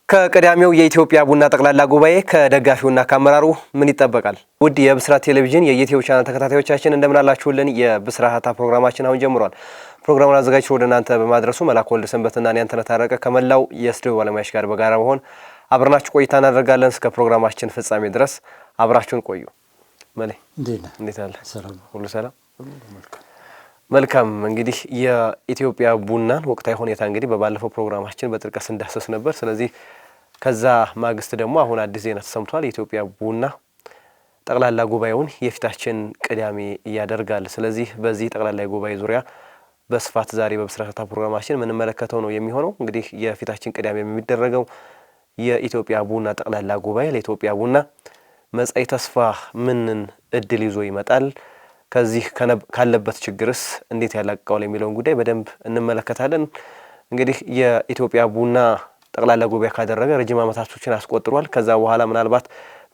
ከቀዳሚው የኢትዮጵያ ቡና ጠቅላላ ጉባኤ ከደጋፊውና ከአመራሩ ምን ይጠበቃል? ውድ የብስራት ቴሌቪዥን የዩቲዩብ ቻናል ተከታታዮቻችን እንደምን አላችሁልን? የብስራታ ፕሮግራማችን አሁን ጀምሯል። ፕሮግራሙን አዘጋጅቶ ወደ እናንተ በማድረሱ መላኩ ወልደ ሰንበትና እኔ አንተነህ ታረቀ ከመላው የስቱዲዮ ባለሙያዎች ጋር በጋራ በመሆን አብረናችሁ ቆይታ እናደርጋለን። እስከ ፕሮግራማችን ፍጻሜ ድረስ አብራችሁን ቆዩ። መሌ እንዴት አለ? ሰላም ሁሉ ሰላም መልካም። እንግዲህ የኢትዮጵያ ቡናን ወቅታዊ ሁኔታ እንግዲህ በባለፈው ፕሮግራማችን በጥልቀት ስንዳሰስ ነበር። ስለዚህ ከዛ ማግስት ደግሞ አሁን አዲስ ዜና ተሰምቷል። የኢትዮጵያ ቡና ጠቅላላ ጉባኤውን የፊታችን ቅዳሜ ያደርጋል። ስለዚህ በዚህ ጠቅላላ ጉባኤ ዙሪያ በስፋት ዛሬ በብስራታ ፕሮግራማችን የምንመለከተው ነው የሚሆነው። እንግዲህ የፊታችን ቅዳሜ የሚደረገው የኢትዮጵያ ቡና ጠቅላላ ጉባኤ ለኢትዮጵያ ቡና መጻኢ ተስፋ ምንን እድል ይዞ ይመጣል? ከዚህ ካለበት ችግርስ እንዴት ያላቀዋል የሚለውን ጉዳይ በደንብ እንመለከታለን። እንግዲህ የኢትዮጵያ ቡና ጠቅላላ ጉባኤ ካደረገ ረጅም ዓመታቶችን አስቆጥሯል። ከዛ በኋላ ምናልባት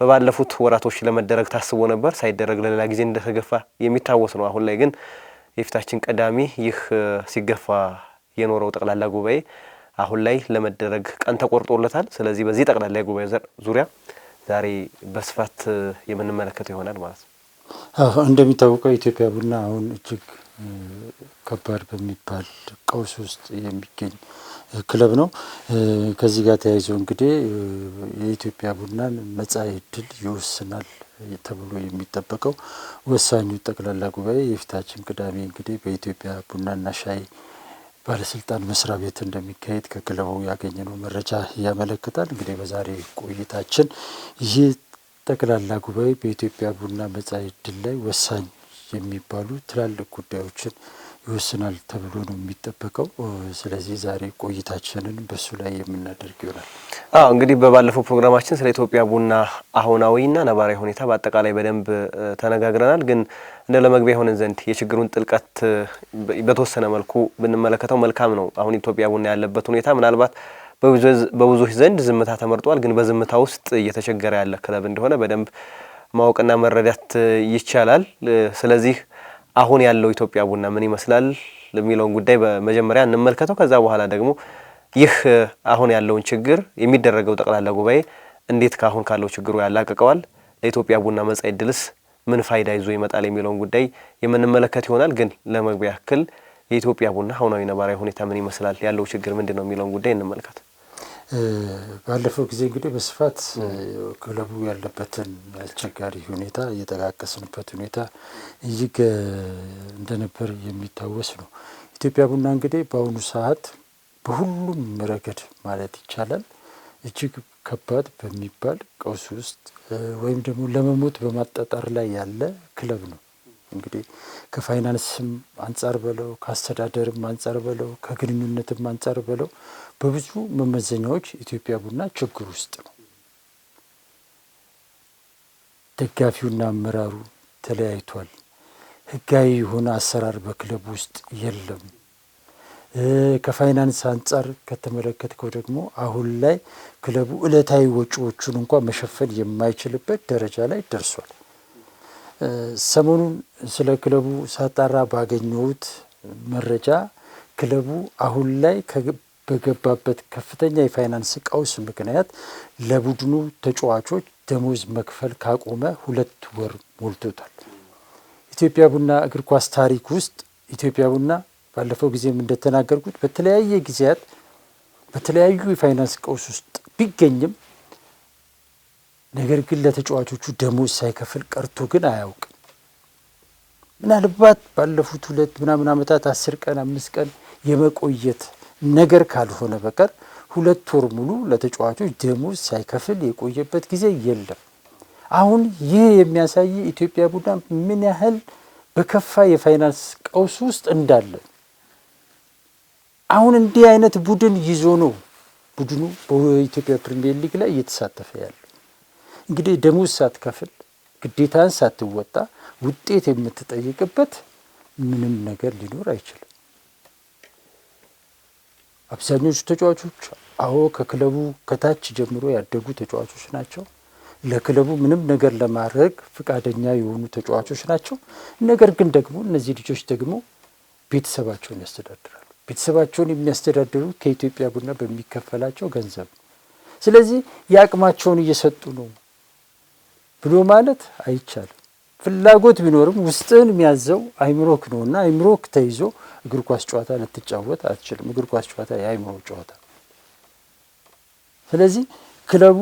በባለፉት ወራቶች ለመደረግ ታስቦ ነበር፣ ሳይደረግ ለሌላ ጊዜ እንደተገፋ የሚታወስ ነው። አሁን ላይ ግን የፊታችን ቅዳሜ ይህ ሲገፋ የኖረው ጠቅላላ ጉባኤ አሁን ላይ ለመደረግ ቀን ተቆርጦለታል። ስለዚህ በዚህ ጠቅላላ ጉባኤ ዙሪያ ዛሬ በስፋት የምንመለከተው ይሆናል ማለት ነው። እንደሚታወቀው ኢትዮጵያ ቡና አሁን እጅግ ከባድ በሚባል ቀውስ ውስጥ የሚገኝ ክለብ ነው። ከዚህ ጋር ተያይዞ እንግዲህ የኢትዮጵያ ቡናን መጻኢ ዕድል ይወስናል ተብሎ የሚጠበቀው ወሳኙ ጠቅላላ ጉባኤ የፊታችን ቅዳሜ እንግዲህ በኢትዮጵያ ቡናና ሻይ ባለስልጣን መስሪያ ቤት እንደሚካሄድ ከክለቡ ያገኘነው መረጃ ያመለክታል። እንግዲህ በዛሬ ቆይታችን ይህ ጠቅላላ ጉባኤ በኢትዮጵያ ቡና መጻኢ ዕድል ላይ ወሳኝ የሚባሉ ትላልቅ ጉዳዮችን ይወስናል ተብሎ ነው የሚጠበቀው። ስለዚህ ዛሬ ቆይታችንን በሱ ላይ የምናደርግ ይሆናል። እንግዲህ በባለፈው ፕሮግራማችን ስለ ኢትዮጵያ ቡና አሁናዊና ነባራዊ ሁኔታ በአጠቃላይ በደንብ ተነጋግረናል። ግን እንደ ለመግቢያ የሆነን ዘንድ የችግሩን ጥልቀት በተወሰነ መልኩ ብንመለከተው መልካም ነው። አሁን ኢትዮጵያ ቡና ያለበት ሁኔታ ምናልባት በብዙዎች ዘንድ ዝምታ ተመርጧል። ግን በዝምታ ውስጥ እየተቸገረ ያለ ክለብ እንደሆነ በደንብ ማወቅና መረዳት ይቻላል። ስለዚህ አሁን ያለው ኢትዮጵያ ቡና ምን ይመስላል ለሚለውን ጉዳይ በመጀመሪያ እንመልከተው። ከዛ በኋላ ደግሞ ይህ አሁን ያለውን ችግር የሚደረገው ጠቅላላ ጉባኤ እንዴት ካሁን ካለው ችግሩ ያላቀቀዋል፣ ለኢትዮጵያ ቡና መጻኢ ዕድልስ ምን ፋይዳ ይዞ ይመጣል የሚለውን ጉዳይ የምንመለከት ይሆናል። ግን ለመግቢያ ያክል የኢትዮጵያ ቡና አሁናዊ ነባራዊ ሁኔታ ምን ይመስላል፣ ያለው ችግር ምንድነው የሚለውን ጉዳይ እንመልከት። ባለፈው ጊዜ እንግዲህ በስፋት ክለቡ ያለበትን አስቸጋሪ ሁኔታ እየጠቃቀስንበት ሁኔታ እጅግ እንደነበር የሚታወስ ነው። ኢትዮጵያ ቡና እንግዲህ በአሁኑ ሰዓት በሁሉም ረገድ ማለት ይቻላል እጅግ ከባድ በሚባል ቀውስ ውስጥ ወይም ደግሞ ለመሞት በማጣጣር ላይ ያለ ክለብ ነው። እንግዲህ ከፋይናንስም አንጻር በለው ከአስተዳደርም አንጻር በለው ከግንኙነትም አንጻር በለው በብዙ መመዘኛዎች ኢትዮጵያ ቡና ችግር ውስጥ ነው። ደጋፊውና አመራሩ ተለያይቷል። ሕጋዊ የሆነ አሰራር በክለብ ውስጥ የለም። ከፋይናንስ አንጻር ከተመለከትከው ደግሞ አሁን ላይ ክለቡ ዕለታዊ ወጪዎቹን እንኳን መሸፈን የማይችልበት ደረጃ ላይ ደርሷል። ሰሞኑን ስለ ክለቡ ሳጣራ ባገኘሁት መረጃ ክለቡ አሁን ላይ በገባበት ከፍተኛ የፋይናንስ ቀውስ ምክንያት ለቡድኑ ተጫዋቾች ደሞዝ መክፈል ካቆመ 2 ወር ሞልቶታል። ኢትዮጵያ ቡና እግር ኳስ ታሪክ ውስጥ ኢትዮጵያ ቡና ባለፈው ጊዜም እንደተናገርኩት በተለያየ ጊዜያት በተለያዩ የፋይናንስ ቀውስ ውስጥ ቢገኝም ነገር ግን ለተጫዋቾቹ ደሞዝ ሳይከፍል ቀርቶ ግን አያውቅም። ምናልባት ባለፉት 2 ምናምን ዓመታት 10 ቀን 5 ቀን የመቆየት ነገር ካልሆነ በቀር 2 ወር ሙሉ ለተጫዋቾች ደሞዝ ሳይከፍል የቆየበት ጊዜ የለም። አሁን ይህ የሚያሳይ ኢትዮጵያ ቡና ምን ያህል በከፋ የፋይናንስ ቀውስ ውስጥ እንዳለ። አሁን እንዲህ አይነት ቡድን ይዞ ነው ቡድኑ በኢትዮጵያ ፕሪሚየር ሊግ ላይ እየተሳተፈ ያለ። እንግዲህ ደሞዝ ሳትከፍል ግዴታን ሳትወጣ ውጤት የምትጠይቅበት ምንም ነገር ሊኖር አይችልም። አብዛኞቹ ተጫዋቾች ከክለቡ ከታች ጀምሮ ያደጉ ተጫዋቾች ናቸው። ለክለቡ ምንም ነገር ለማድረግ ፈቃደኛ የሆኑ ተጫዋቾች ናቸው። ነገር ግን ደግሞ እነዚህ ልጆች ደግሞ ቤተሰባቸውን ያስተዳድራሉ። ቤተሰባቸውን የሚያስተዳድሩት ከኢትዮጵያ ቡና በሚከፈላቸው ገንዘብ። ስለዚህ የአቅማቸውን እየሰጡ ነው ብሎ ማለት አይቻልም። ፍላጎት ቢኖርም ውስጥህን የሚያዘው አይምሮክ ነውና አይምሮክ ተይዞ እግር ኳስ ጨዋታ ልትጫወት አትችልም። እግር ኳስ ጨዋታ የአይምሮ ጨዋታ። ስለዚህ ክለቡ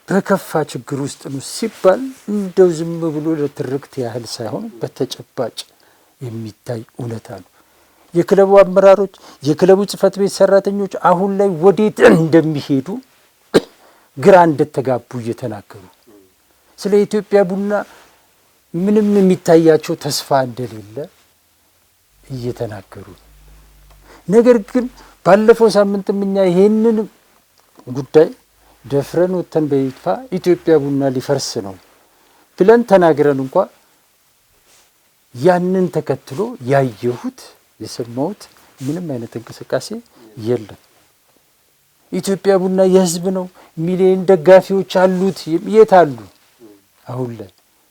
በከፋ ችግር ውስጥ ነው ሲባል እንደው ዝም ብሎ ለትርክት ያህል ሳይሆን በተጨባጭ የሚታይ እውነታ ነው። የክለቡ አመራሮች፣ የክለቡ ጽሕፈት ቤት ሰራተኞች አሁን ላይ ወዴት እንደሚሄዱ ግራ እንደተጋቡ እየተናገሩ ስለ ኢትዮጵያ ቡና ምንም የሚታያቸው ተስፋ እንደሌለ እየተናገሩ። ነገር ግን ባለፈው ሳምንትም እኛ ይሄንን ጉዳይ ደፍረን ወጥተን በይፋ ኢትዮጵያ ቡና ሊፈርስ ነው ብለን ተናግረን እንኳ ያንን ተከትሎ ያየሁት የሰማሁት ምንም አይነት እንቅስቃሴ የለም። ኢትዮጵያ ቡና የህዝብ ነው፣ ሚሊዮን ደጋፊዎች አሉት። የት አሉ? አሁን ላይ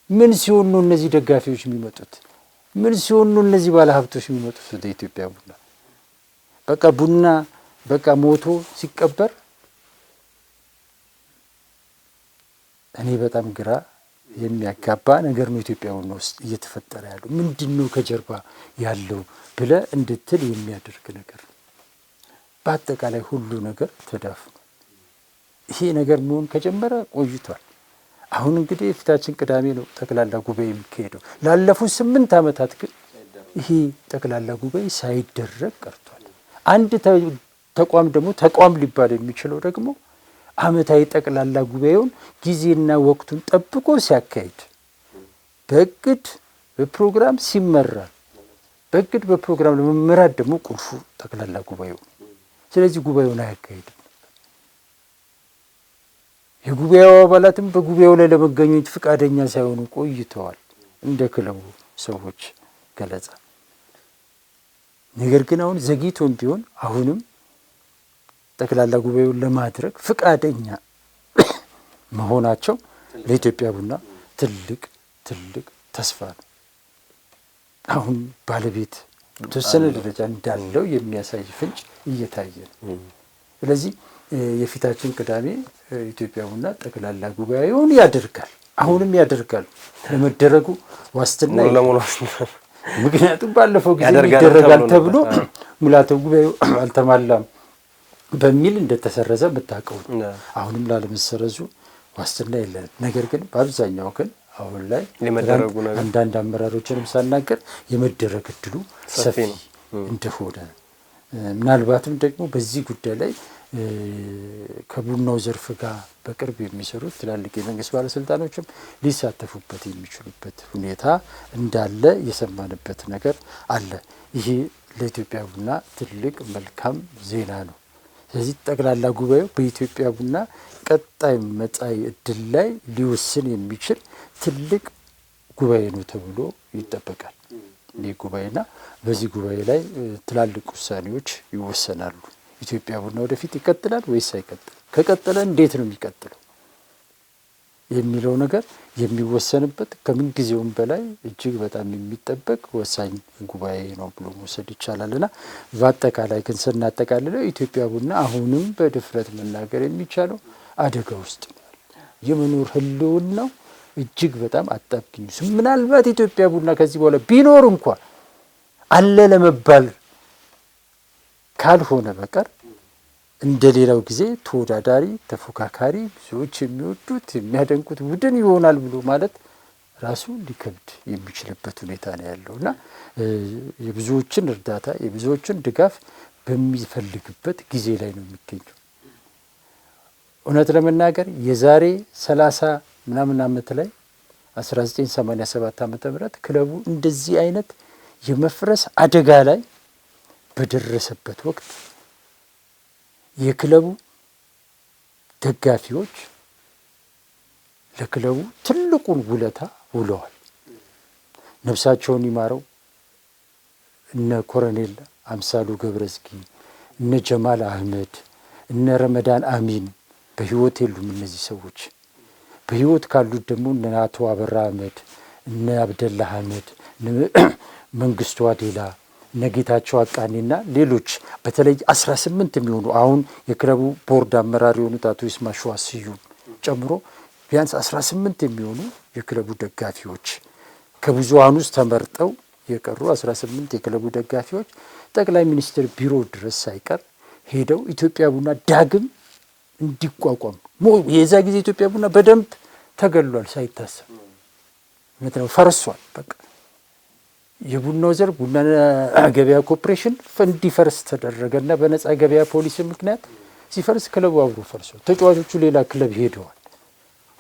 ምን ሲሆን ነው እነዚህ ደጋፊዎች የሚመጡት? ምን ሲሆን ነው እነዚህ ባለሀብቶች የሚመጡት ወደ ኢትዮጵያ ቡና? በቃ ቡና በቃ ሞቶ ሲቀበር እኔ በጣም ግራ የሚያጋባ ነገር ነው ኢትዮጵያ ቡና ውስጥ እየተፈጠረ ያለው። ምንድን ነው ከጀርባ ያለው ብለህ እንድትል የሚያደርግ ነገር ነው። በአጠቃላይ ሁሉ ነገር ተዳፍኗል። ይሄ ነገር መሆን ከጀመረ ቆይቷል። አሁን እንግዲህ የፊታችን ቅዳሜ ነው ጠቅላላ ጉባኤ የሚካሄደው። ላለፉት 8 ዓመታት ግን ይሄ ጠቅላላ ጉባኤ ሳይደረግ ቀርቷል። አንድ ተቋም ደግሞ ተቋም ሊባል የሚችለው ደግሞ ዓመታዊ ጠቅላላ ጉባኤውን ጊዜና ወቅቱን ጠብቆ ሲያካሂድ በእቅድ በፕሮግራም ሲመራ፣ በእቅድ በፕሮግራም ለመመራት ደግሞ ቁልፉ ጠቅላላ ጉባኤው። ስለዚህ ጉባኤውን አያካሂድም። የጉባኤው አባላትም በጉባኤው ላይ ለመገኘት ፈቃደኛ ሳይሆኑ ቆይተዋል እንደ ክለቡ ሰዎች ገለጻ። ነገር ግን አሁን ዘግይቶም ቢሆን አሁንም ጠቅላላ ጉባኤውን ለማድረግ ፈቃደኛ መሆናቸው ለኢትዮጵያ ቡና ትልቅ ተስፋ ነው። አሁን ባለቤት ተወሰነ ደረጃ እንዳለው የሚያሳይ ፍንጭ እየታየ ነው። ስለዚህ የፊታችን ቅዳሜ ኢትዮጵያ ቡና ጠቅላላ ጉባኤውን ያደርጋል። አሁንም ያደርጋል። ለመደረጉ ዋስትና ምክንያቱም ባለፈው ጊዜ ይደረጋል ተብሎ ሙላተ ጉባኤው አልተሟላም በሚል እንደተሰረዘ የምታውቀው። አሁንም ላለመሰረዙ ዋስትና የለንም። ነገር ግን በአብዛኛው ግን አሁን ላይ አንዳንድ አመራሮችንም ሳናገር የመደረግ እድሉ ሰፊ እንደሆነ ምናልባትም ደግሞ በዚህ ጉዳይ ላይ ከቡናው ዘርፍ ጋር በቅርብ የሚሰሩት ትላልቅ የመንግስት ባለስልጣኖችም ሊሳተፉበት የሚችሉበት ሁኔታ እንዳለ የሰማንበት ነገር አለ። ይሄ ለኢትዮጵያ ቡና ትልቅ መልካም ዜና ነው። ስለዚህ ጠቅላላ ጉባኤው በኢትዮጵያ ቡና ቀጣይ መጻኢ ዕድል ላይ ሊወስን የሚችል ትልቅ ጉባኤ ነው ተብሎ ይጠበቃል። ይህ ጉባኤና በዚህ ጉባኤ ላይ ትላልቅ ውሳኔዎች ይወሰናሉ። ኢትዮጵያ ቡና ወደፊት ይቀጥላል ወይስ አይቀጥልም? ከቀጠለ እንዴት ነው የሚቀጥለው የሚለው ነገር የሚወሰንበት ከምን ጊዜውም በላይ እጅግ በጣም የሚጠበቅ ወሳኝ ጉባኤ ነው ብሎ መውሰድ ይቻላልና በአጠቃላይ ግን ስናጠቃልለው ኢትዮጵያ ቡና አሁንም በድፍረት መናገር የሚቻለው አደጋ ውስጥ ነው። የመኖር ህልውናው እጅግ በጣም አጣብቂኝ። ምናልባት ኢትዮጵያ ቡና ከዚህ በኋላ ቢኖር እንኳን አለ ለመባል ካልሆነ በቀር እንደ ሌላው ጊዜ ተወዳዳሪ ተፎካካሪ ብዙዎች የሚወዱት የሚያደንቁት ቡድን ይሆናል ብሎ ማለት ራሱ ሊከብድ የሚችልበት ሁኔታ ነው ያለውና የብዙዎችን እርዳታ የብዙዎችን ድጋፍ በሚፈልግበት ጊዜ ላይ ነው የሚገኘው። እውነት ለመናገር የዛሬ 30 ምናምን ዓመት ላይ 1987 ዓመተ ምህረት ክለቡ እንደዚህ አይነት የመፍረስ አደጋ ላይ በደረሰበት ወቅት የክለቡ ደጋፊዎች ለክለቡ ትልቁን ውለታ ውለዋል። ነፍሳቸውን ይማረው እነ ኮሎኔል አምሳሉ ገብረዝጊ፣ እነ ጀማል አህመድ፣ እነ ረመዳን አሚን በህይወት የሉም። እነዚህ ሰዎች በህይወት ካሉት ደግሞ እነ አቶ አበራ አህመድ፣ እነ አብደላ አህመድ፣ መንግስቱ አዴላ ነጌታቸው አቃኒና ሌሎች በተለይ 18 የሚሆኑ አሁን የክለቡ ቦርድ አመራር የሆኑት አቶ ይስማ ስዩም ጨምሮ ቢያንስ 18 የሚሆኑ የክለቡ ደጋፊዎች ከብዙሃኑ ውስጥ ተመርጠው የቀሩ 18 የክለቡ ደጋፊዎች ጠቅላይ ሚኒስትር ቢሮ ድረስ ሳይቀር ሄደው ኢትዮጵያ ቡና ዳግም እንዲቋቋም የዛ ጊዜ ኢትዮጵያ ቡና በደንብ ተገሏል ሳይታሰብ ነው ፈርሷል። በቃ የቡናው ዘር ቡና ገበያ ኮርፖሬሽን እንዲፈርስ ተደረገና በነፃ ገበያ ፖሊሲ ምክንያት ሲፈርስ ክለቡ አብሮ ፈርሷል። ተጫዋቾቹ ሌላ ክለብ ሄደዋል።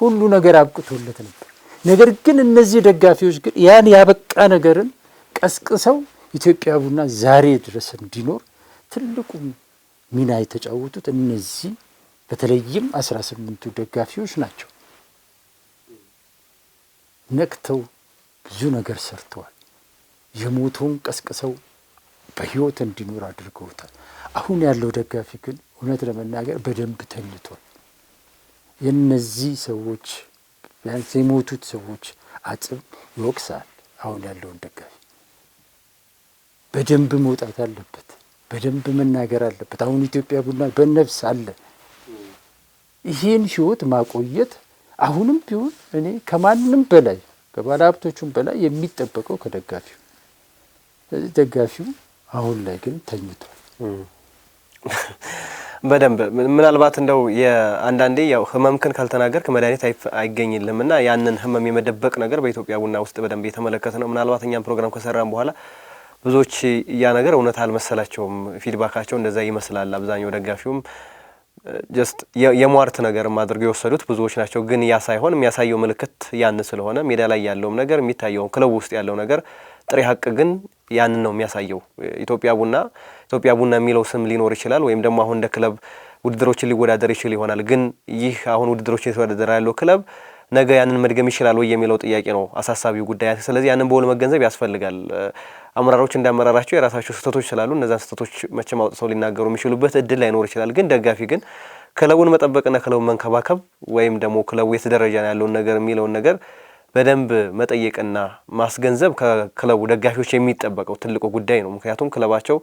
ሁሉ ነገር አብቅቶለት ነበር። ነገር ግን እነዚህ ደጋፊዎች ግን ያን ያበቃ ነገርን ቀስቅሰው ኢትዮጵያ ቡና ዛሬ ድረስ እንዲኖር ትልቁ ሚና የተጫወቱት እነዚህ በተለይም 18ቱ ደጋፊዎች ናቸው። ነቅተው ብዙ ነገር ሰርተዋል። የሞተውን ቀስቅሰው በህይወት እንዲኖር አድርገውታል። አሁን ያለው ደጋፊ ግን እውነት ለመናገር በደንብ ተኝቷል። የነዚህ ሰዎች ቢያንስ የሞቱት ሰዎች አጽም ይወቅሳል። አሁን ያለውን ደጋፊ በደንብ መውጣት አለበት፣ በደንብ መናገር አለበት። አሁን ኢትዮጵያ ቡና በነፍስ አለ። ይህን ህይወት ማቆየት አሁንም ቢሆን እኔ ከማንም በላይ ከባለ ሀብቶቹም በላይ የሚጠበቀው ከደጋፊው። ስለዚህ ደጋፊው አሁን ላይ ግን ተኝቷል። በደንብ ምናልባት እንደው የአንዳንዴ ያው ህመምክን ካልተናገርክ መድኃኒት አይገኝልም እና ያንን ህመም የመደበቅ ነገር በኢትዮጵያ ቡና ውስጥ በደንብ የተመለከተ ነው። ምናልባት እኛም ፕሮግራም ከሰራን በኋላ ብዙዎች ያ ነገር እውነት አልመሰላቸውም። ፊድባካቸው እንደዛ ይመስላል። አብዛኛው ደጋፊውም ጀስት የሟርት ነገር አድርገው የወሰዱት ብዙዎች ናቸው። ግን ያ ሳይሆን የሚያሳየው ምልክት ያን ስለሆነ ሜዳ ላይ ያለውም ነገር የሚታየው ክለብ ውስጥ ያለው ነገር ጥሬ ሀቅ ግን ያንን ነው የሚያሳየው። ኢትዮጵያ ቡና የሚለው ስም ሊኖር ይችላል ወይም ደግሞ አሁን እንደ ክለብ ውድድሮችን ሊወዳደር ይችል ይሆናል። ግን ይህ አሁን ውድድሮችን የተወዳደረ ያለው ክለብ ነገ ያንን መድገም ይችላል ወይ የሚለው ጥያቄ ነው አሳሳቢው ጉዳይ። ስለዚህ ያንን በውል መገንዘብ ያስፈልጋል። አመራሮች እንዳመራራቸው የራሳቸው ስህተቶች ስላሉ እነዛን ስህተቶች መቼም አውጥተው ሊናገሩ የሚችሉበት እድል ላይኖር ይችላል። ግን ደጋፊ ግን ክለቡን መጠበቅና ክለቡን መንከባከብ ወይም ደግሞ ክለቡ የት ደረጃ ነው ያለውን ነገር የሚለውን ነገር በደንብ መጠየቅና ማስገንዘብ ከክለቡ ደጋፊዎች የሚጠበቀው ትልቁ ጉዳይ ነው። ምክንያቱም ክለባቸው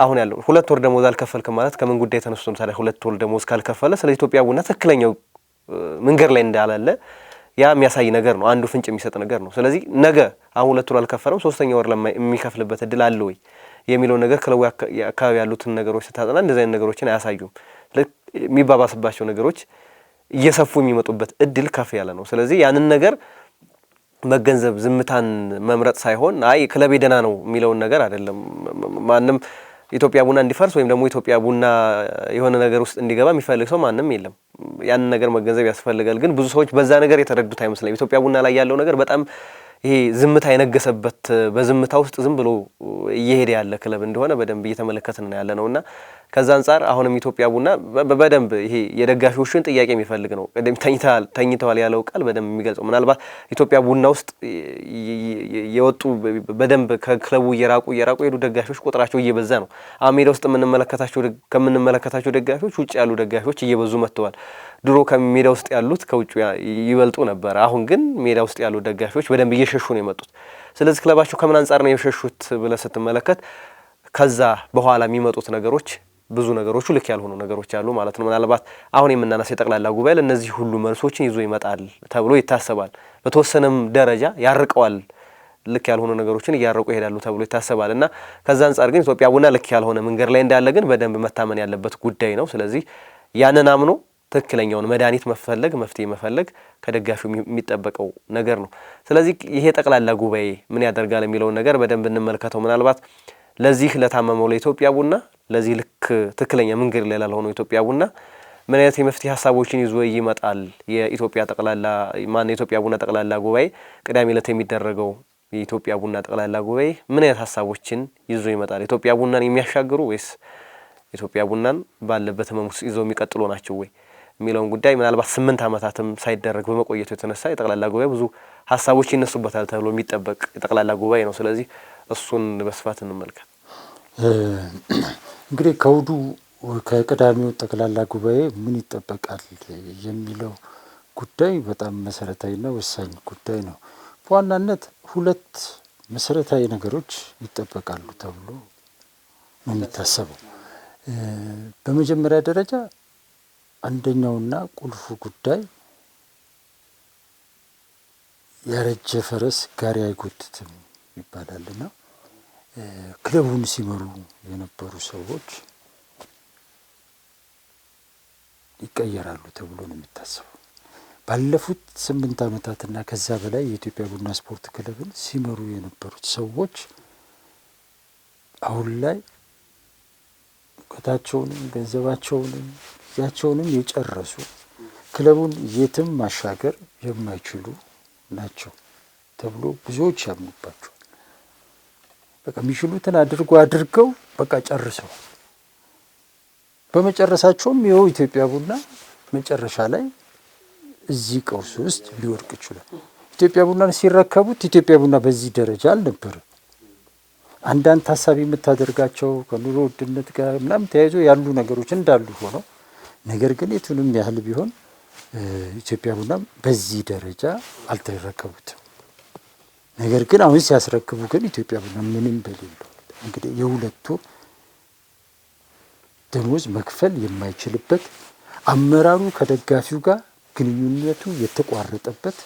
አሁን ያለው 2 ወር ደሞዝ አልከፈልክም ማለት ከምን ጉዳይ ተነስቶ ነው ታዲያ 2 ወር ደሞዝ ካልከፈለ ስለ ኢትዮጵያ ቡና ትክክለኛው መንገድ ላይ እንዳላለ ያ የሚያሳይ ነገር ነው። አንዱ ፍንጭ የሚሰጥ ነገር ነው። ስለዚህ ነገ አሁን 2 ወር አልከፈለም 3ኛ ወር ላይ የሚከፍልበት እድል አለ ወይ የሚለው ነገር ክለቡ አካባቢ ያሉትን ነገሮች ስታጠና እንደዚህ አይነት ነገሮችን አያሳዩም። የሚባባስባቸው ነገሮች እየሰፉ የሚመጡበት እድል ከፍ ያለ ነው። ስለዚህ ያንን ነገር መገንዘብ ዝምታን መምረጥ ሳይሆን አይ ክለቤ ደህና ነው የሚለውን ነገር አይደለም። ማንም ኢትዮጵያ ቡና እንዲፈርስ ወይም ደግሞ ኢትዮጵያ ቡና የሆነ ነገር ውስጥ እንዲገባ የሚፈልግ ሰው ማንም የለም። ያንን ነገር መገንዘብ ያስፈልጋል። ግን ብዙ ሰዎች በዛ ነገር የተረዱት አይመስልም። ኢትዮጵያ ቡና ላይ ያለው ነገር በጣም ይሄ ዝምታ የነገሰበት በዝምታ ውስጥ ዝም ብሎ እየሄደ ያለ ክለብ እንደሆነ በደንብ እየተመለከትን ነው ያለነውና ከዛ አንፃር አሁንም ኢትዮጵያ ቡና በደንብ ይሄ የደጋፊዎችን ጥያቄ የሚፈልግ ነው። ቀደም ተኝተዋል ያለው ቃል በደንብ የሚገልጸው ምናልባት ኢትዮጵያ ቡና ውስጥ የወጡ በደንብ ከክለቡ እየራቁ የሄዱ ደጋፊዎች ቁጥራቸው እየበዛ ነው። አሁን ሜዳ ውስጥ ከምንመለከታቸው ደጋፊዎች ውጭ ያሉ ደጋፊዎች እየበዙ መጥተዋል። ድሮ ከሜዳ ውስጥ ያሉት ከውጭ ይበልጡ ነበር። አሁን ግን ሜዳ ውስጥ ያሉ ደጋፊዎች በደንብ እየሸሹ ነው የመጡት። ስለዚህ ክለባቸው ከምን አንፃር ነው የሸሹት ብለህ ስትመለከት ከዛ በኋላ የሚመጡት ነገሮች ብዙ ነገሮቹ ልክ ያልሆኑ ነገሮች አሉ ማለት ነው። ምናልባት አሁን የምናነሳው የጠቅላላ ጉባኤ ለእነዚህ ሁሉ መልሶችን ይዞ ይመጣል ተብሎ ይታሰባል። በተወሰነም ደረጃ ያርቀዋል። ልክ ያልሆኑ ነገሮችን እያረቁ ይሄዳሉ ተብሎ ይታሰባል እና ከዛ አንፃር ግን ኢትዮጵያ ቡና ልክ ያልሆነ መንገድ ላይ እንዳለ ግን በደንብ መታመን ያለበት ጉዳይ ነው። ስለዚህ ያንን አምኖ ትክክለኛውን መድኃኒት መፍትሄ መፈለግ ከደጋፊው የሚጠበቀው ነገር ነው። ስለዚህ ይሄ ጠቅላላ ጉባኤ ምን ያደርጋል የሚለውን ነገር በደንብ እንመልከተው። ምናልባት ለዚህ ለታመመው ለኢትዮጵያ ቡና ለዚህ ልክ ትክክለኛ መንገድ ላይ ላልሆነው ኢትዮጵያ ቡና ምን አይነት የመፍትሄ ሀሳቦችን ይዞ ይመጣል? የኢትዮጵያ ቡና ጠቅላላ ጉባኤ ቅዳሜ ዕለት የሚደረገው የኢትዮጵያ ቡና ጠቅላላ ጉባኤ ምን አይነት ሀሳቦችን ይዞ ይመጣል? ኢትዮጵያ ቡናን የሚያሻግሩ ወይስ ኢትዮጵያ ቡናን ባለበት ህመም ውስጥ ይዘው የሚቀጥሉ ናቸው ወይ የሚለውን ጉዳይ ምናልባት 8 ዓመታትም ሳይደረግ በመቆየቱ የተነሳ የጠቅላላ ጉባኤ ብዙ ሀሳቦች ይነሱበታል ተብሎ የሚጠበቅ የጠቅላላ ጉባኤ ነው። ስለዚህ እሱን በስፋት እንመልከት። እንግዲህ ከውዱ ከቅዳሜው ጠቅላላ ጉባኤ ምን ይጠበቃል የሚለው ጉዳይ በጣም መሰረታዊና ወሳኝ ጉዳይ ነው። በዋናነት 2 መሰረታዊ ነገሮች ይጠበቃሉ ተብሎ ነው የሚታሰበው። በመጀመሪያ ደረጃ አንደኛውና ቁልፉ ጉዳይ ያረጀ ፈረስ ጋሪ አይጎትትም ይባላልና ክለቡን ሲመሩ የነበሩ ሰዎች ይቀየራሉ ተብሎ ነው የሚታሰበው። ባለፉት 8 ዓመታትና ከዛ በላይ የኢትዮጵያ ቡና ስፖርት ክለብን ሲመሩ የነበሩት ሰዎች አሁን ላይ እውቀታቸውንም ገንዘባቸውንም ጊዜያቸውንም የጨረሱ ክለቡን የትም ማሻገር የማይችሉ ናቸው ተብሎ ብዙዎች ያምኑባቸዋል። በቃ የሚችሉትን አድርገው በቃ ጨርሰው በመጨረሳቸውም ይኸው ኢትዮጵያ ቡና መጨረሻ ላይ እዚህ ቀውስ ውስጥ ሊወድቅ ይችላል። ኢትዮጵያ ቡናን ሲረከቡት ኢትዮጵያ ቡና በዚህ ደረጃ አልነበረም። አንዳንድ ታሳቢ የምታደርጋቸው ከኑሮ ውድነት ጋር ምናምን ተያይዞ ያሉ ነገሮች እንዳሉ ሆነው ነገር ግን የቱንም ያህል ቢሆን ኢትዮጵያ ቡናም በዚህ ደረጃ አልተረከቡትም። ነገር ግን አሁን ሲያስረክቡ ግን ኢትዮጵያ ቡና ምንም በሌለው እንግዲህ የ2 ወር ደሞዝ መክፈል የማይችልበት አመራሩ ከደጋፊው ጋር ግንኙነቱ የተቋረጠበት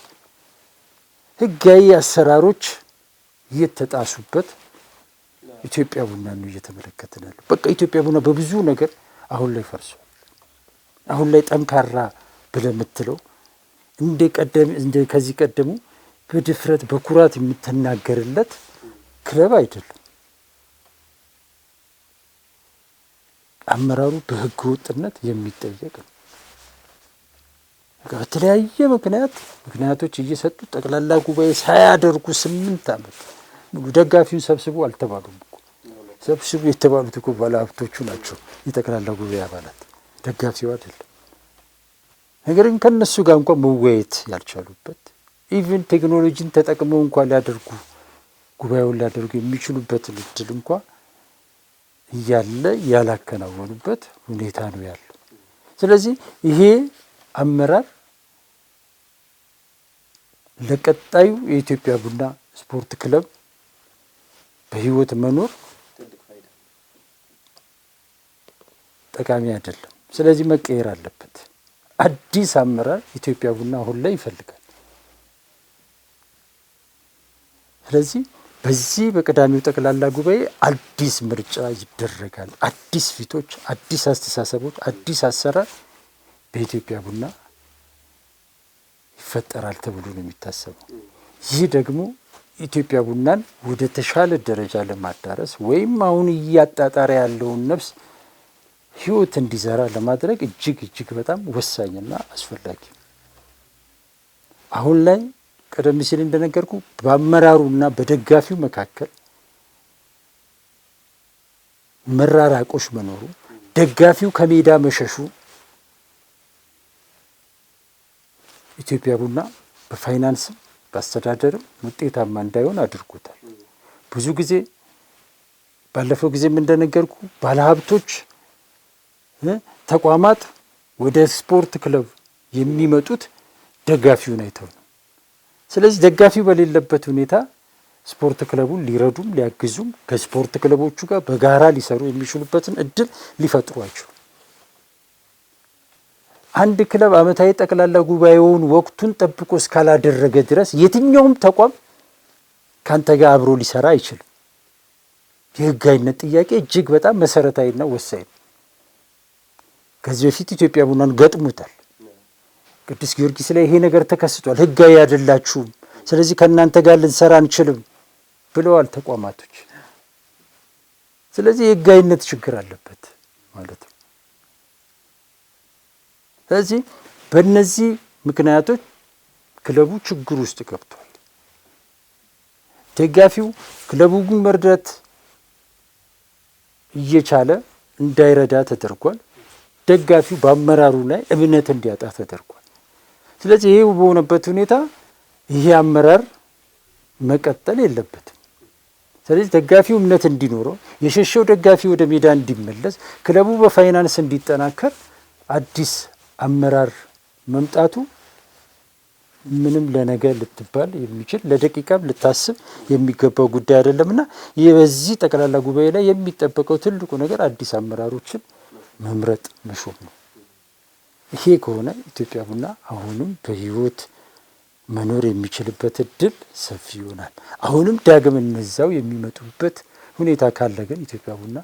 ህጋዊ አሰራሮች የተጣሱበት ኢትዮጵያ ቡና ነው እየተመለከትን ያለው። በቃ ኢትዮጵያ ቡና በብዙ ነገር አሁን ላይ ፈርሷል። አሁን ላይ ጠንካራ ብለህ የምትለው እንደ ከዚህ ቀደሙ በድፍረት በኩራት የምትናገርለት ክለብ አይደለም። አመራሩ በህገ ወጥነት የሚጠየቅ ነው። በተለያየ ምክንያቶች እየሰጡ ጠቅላላ ጉባኤ ሳያደርጉ 8 ዓመት ሙሉ ደጋፊውን ሰብስቡ አልተባሉም እኮ። ሰብስቡ የተባሉት እኮ ባለሀብቶቹ ናቸው፣ የጠቅላላ ጉባኤ አባላት፣ ደጋፊው አይደለም። ነገር ግን ከነሱ ጋር እንኳን መወያየት ያልቻሉበት ኢቭን ቴክኖሎጂን ተጠቅመው እንኳን ጉባኤውን ሊያደርጉ የሚችሉበትን እድል እንኳን እያለ ያላከናወኑበት ሁኔታ ነው ያለው። ስለዚህ ይሄ አመራር ለቀጣዩ የኢትዮጵያ ቡና ስፖርት ክለብ በህይወት መኖር ጠቃሚ አይደለም። ስለዚህ መቀየር አለበት። አዲስ አመራር ኢትዮጵያ ቡና አሁን ላይ ይፈልጋል። ስለዚህ በዚህ በቀዳሚው ጠቅላላ ጉባኤ አዲስ ምርጫ ይደረጋል። አዲስ ፊቶች፣ አዲስ አስተሳሰቦች፣ አዲስ አሰራር በኢትዮጵያ ቡና ይፈጠራል ተብሎ ነው የሚታሰበው። ይህ ደግሞ ኢትዮጵያ ቡናን ወደ ተሻለ ደረጃ ለማዳረስ ወይም አሁን እያጣጣረ ያለውን ነፍስ ህይወት እንዲዘራ ለማድረግ እጅግ በጣም ወሳኝና አስፈላጊ ነው። አሁን ላይ ቀደም ሲል እንደነገርኩ በአመራሩና በደጋፊው መካከል መራራቆች መኖሩ፣ ደጋፊው ከሜዳ መሸሹ ኢትዮጵያ ቡና በፋይናንስም በአስተዳደርም ውጤታማ እንዳይሆን አድርጎታል። ብዙ ጊዜ ባለፈው ጊዜም እንደነገርኩ ባለሀብቶች፣ ተቋማት ወደ ስፖርት ክለብ የሚመጡት ደጋፊውን አይተው ነው። ስለዚህ ደጋፊው በሌለበት ሁኔታ ስፖርት ክለቡን ሊረዱም ሊያግዙም ከስፖርት ክለቦቹ ጋር በጋራ ሊሰሩ የሚችሉበትን እድል ሊፈጥሩ አይችሉም። አንድ ክለብ ዓመታዊ ጠቅላላ ጉባኤውን ወቅቱን ጠብቆ እስካላደረገ ድረስ የትኛውም ተቋም ካንተ ጋር አብሮ ሊሰራ አይችልም። የህጋዊነት ጥያቄ እጅግ በጣም መሰረታዊና ወሳኝ ነው። ከዚህ በፊት ኢትዮጵያ ቡናን ገጥሞታል። ቅዱስ ጊዮርጊስ ላይ ይሄ ነገር ተከስቷል። ህጋዊ አይደላችሁም፣ ስለዚህ ከእናንተ ጋር ልንሰራ አንችልም ብለዋል ተቋማቶች። ስለዚህ የህጋዊነት ችግር አለበት ማለት ነው። ስለዚህ በእነዚህ ምክንያቶች ክለቡ ችግር ውስጥ ገብቷል። ደጋፊው ክለቡን መርዳት እየቻለ እንዳይረዳ ተደርጓል። ደጋፊው በአመራሩ ላይ እምነት እንዲያጣ ተደርጓል። ስለዚህ ይሄ በሆነበት ሁኔታ ይሄ አመራር መቀጠል የለበትም። ስለዚህ ደጋፊው እምነት እንዲኖረው፣ የሸሸው ደጋፊ ወደ ሜዳ እንዲመለስ፣ ክለቡ በፋይናንስ እንዲጠናከር አዲስ አመራር መምጣቱ ምንም ለነገ ልትባል የሚችል ለደቂቃም ልታስብ የሚገባው ጉዳይ አይደለምና በዚህ ጠቅላላ ጉባኤ ላይ የሚጠበቀው ትልቁ ነገር አዲስ አመራሮችን መምረጥ መሾም ነው። ይሄ ከሆነ ኢትዮጵያ ቡና አሁንም በህይወት መኖር የሚችልበት እድል ሰፊ ይሆናል። አሁንም ዳግም እነዛው የሚመጡበት ሁኔታ ካለ ግን ኢትዮጵያ ቡና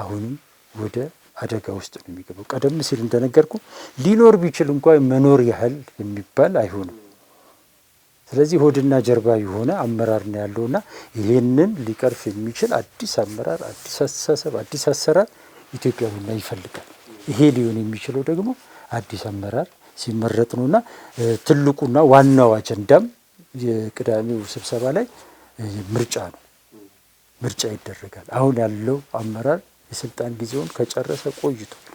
አሁንም ወደ አደጋ ውስጥ ነው የሚገባው። ቀደም ሲል እንደነገርኩ ሊኖር ቢችል እንኳን መኖር ያህል የሚባል አይሆንም። ስለዚህ ሆድና ጀርባ የሆነ አመራር ነው ያለውና ይሄንን ሊቀርፍ የሚችል አዲስ አመራር፣ አዲስ አስተሳሰብ፣ አዲስ አሰራር ኢትዮጵያ ቡና ይፈልጋል። ይሄ ሊሆን የሚችለው ደግሞ አዲስ አመራር ሲመረጥ ነውና ትልቁና ዋናው አጀንዳም የቅዳሜው ስብሰባ ላይ ምርጫ ነው። ምርጫ ይደረጋል። አሁን ያለው አመራር የስልጣን ጊዜውን ከጨረሰ ቆይቷል።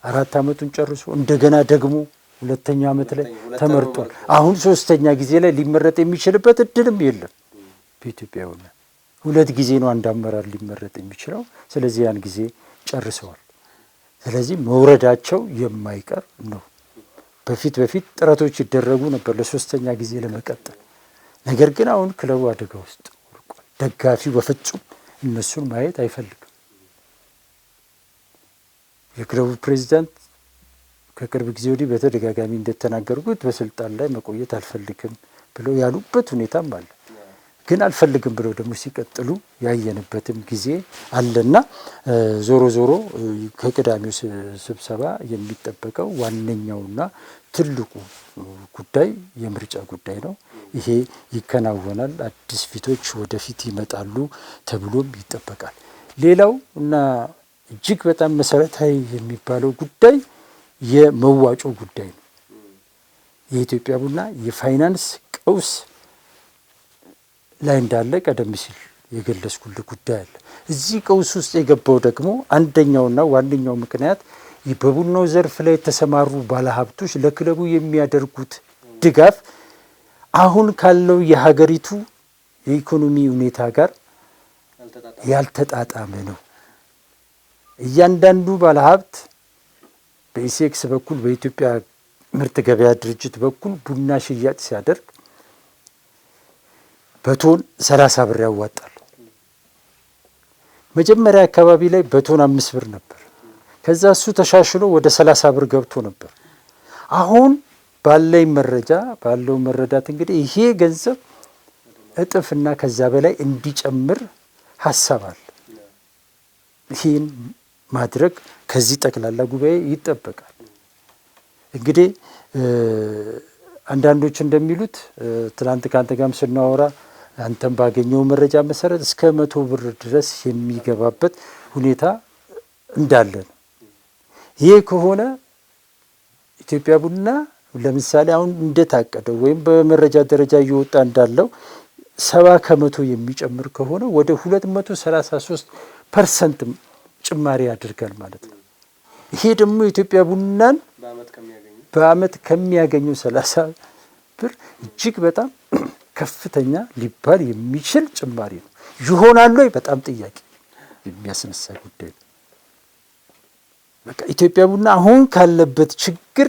4 ዓመቱን ጨርሶ እንደገና ደግሞ 2ኛ ዓመት ላይ ተመርጧል። አሁን 3ኛ ጊዜ ላይ ሊመረጥ የሚችልበት እድልም የለም። በኢትዮጵያ ሆነ 2 ጊዜ ነው አንድ አመራር ሊመረጥ የሚችለው። ስለዚህ ያን ጊዜ ጨርሰዋል። ስለዚህ መውረዳቸው የማይቀር ነው። በፊት ጥረቶች ይደረጉ ነበር ለ3ኛ ጊዜ ለመቀጠል። ነገር ግን አሁን ክለቡ አደጋ ውስጥ ወድቋል። ደጋፊው በፍጹም እነሱን ማየት አይፈልግም። የክለቡ ፕሬዚዳንት ከቅርብ ጊዜ ወዲህ በተደጋጋሚ እንደተናገሩት በስልጣን ላይ መቆየት አልፈልግም ብለው ያሉበት ሁኔታም አለ። ግን አልፈልግም ብለው ደግሞ ሲቀጥሉ ያየንበትም ጊዜ አለና ዞሮ ከቅዳሜው ስብሰባ የሚጠበቀው ዋነኛውና ትልቁ ጉዳይ የምርጫ ጉዳይ ነው። ይሄ ይከናወናል። አዲስ ፊቶች ወደፊት ይመጣሉ ተብሎም ይጠበቃል። ሌላው እና እጅግ በጣም መሰረታዊ የሚባለው ጉዳይ የመዋጮ ጉዳይ ነው። የኢትዮጵያ ቡና የፋይናንስ ቀውስ ላይ እንዳለ ቀደም ሲል የገለጽኩልህ ጉዳይ አለ። እዚህ ቀውስ ውስጥ የገባው ደግሞ አንደኛውና ዋነኛው ምክንያት በቡናው ዘርፍ ላይ የተሰማሩ ባለሀብቶች ለክለቡ የሚያደርጉት ድጋፍ አሁን ካለው የሀገሪቱ የኢኮኖሚ ሁኔታ ጋር ያልተጣጣመ ነው። እያንዳንዱ ባለሀብት በኢሴክስ በኩል በኢትዮጵያ ምርት ገበያ ድርጅት በኩል ቡና ሽያጭ ሲያደርግ በቶን 30 ብር ያዋጣል። መጀመሪያ አካባቢ ላይ በቶን 5 ብር ነበር። ከዛ እሱ ተሻሽሎ ወደ 30 ብር ገብቶ ነበር። አሁን ባለው መረዳት እንግዲህ ይሄ ገንዘብ እጥፍና ከዛ በላይ እንዲጨምር ሀሳብ አለ። ይህን ማድረግ ከዚህ ጠቅላላ ጉባኤ ይጠበቃል። እንግዲህ አንዳንዶች እንደሚሉት ትናንት ከአንተ ጋርም ስናወራ አንተም ባገኘው መረጃ መሰረት እስከ 100 ብር ድረስ የሚገባበት ሁኔታ እንዳለ ነው። ይህ ከሆነ ኢትዮጵያ ቡና ለምሳሌ አሁን እንደታቀደው ወይም በመረጃ ደረጃ እየወጣ እንዳለው 70% የሚጨምር ከሆነ ወደ 233% ጭማሪ ያደርጋል ማለት ነው። ይሄ ደግሞ ኢትዮጵያ ቡናን በአመት ከሚያገኘው 30 ብር እጅግ በጣም ከፍተኛ ሊባል የሚችል ጭማሪ ነው። ይሆናል ወይ? በጣም ጥያቄ የሚያስነሳ ጉዳይ ነው። በቃ ኢትዮጵያ ቡና አሁን ካለበት ችግር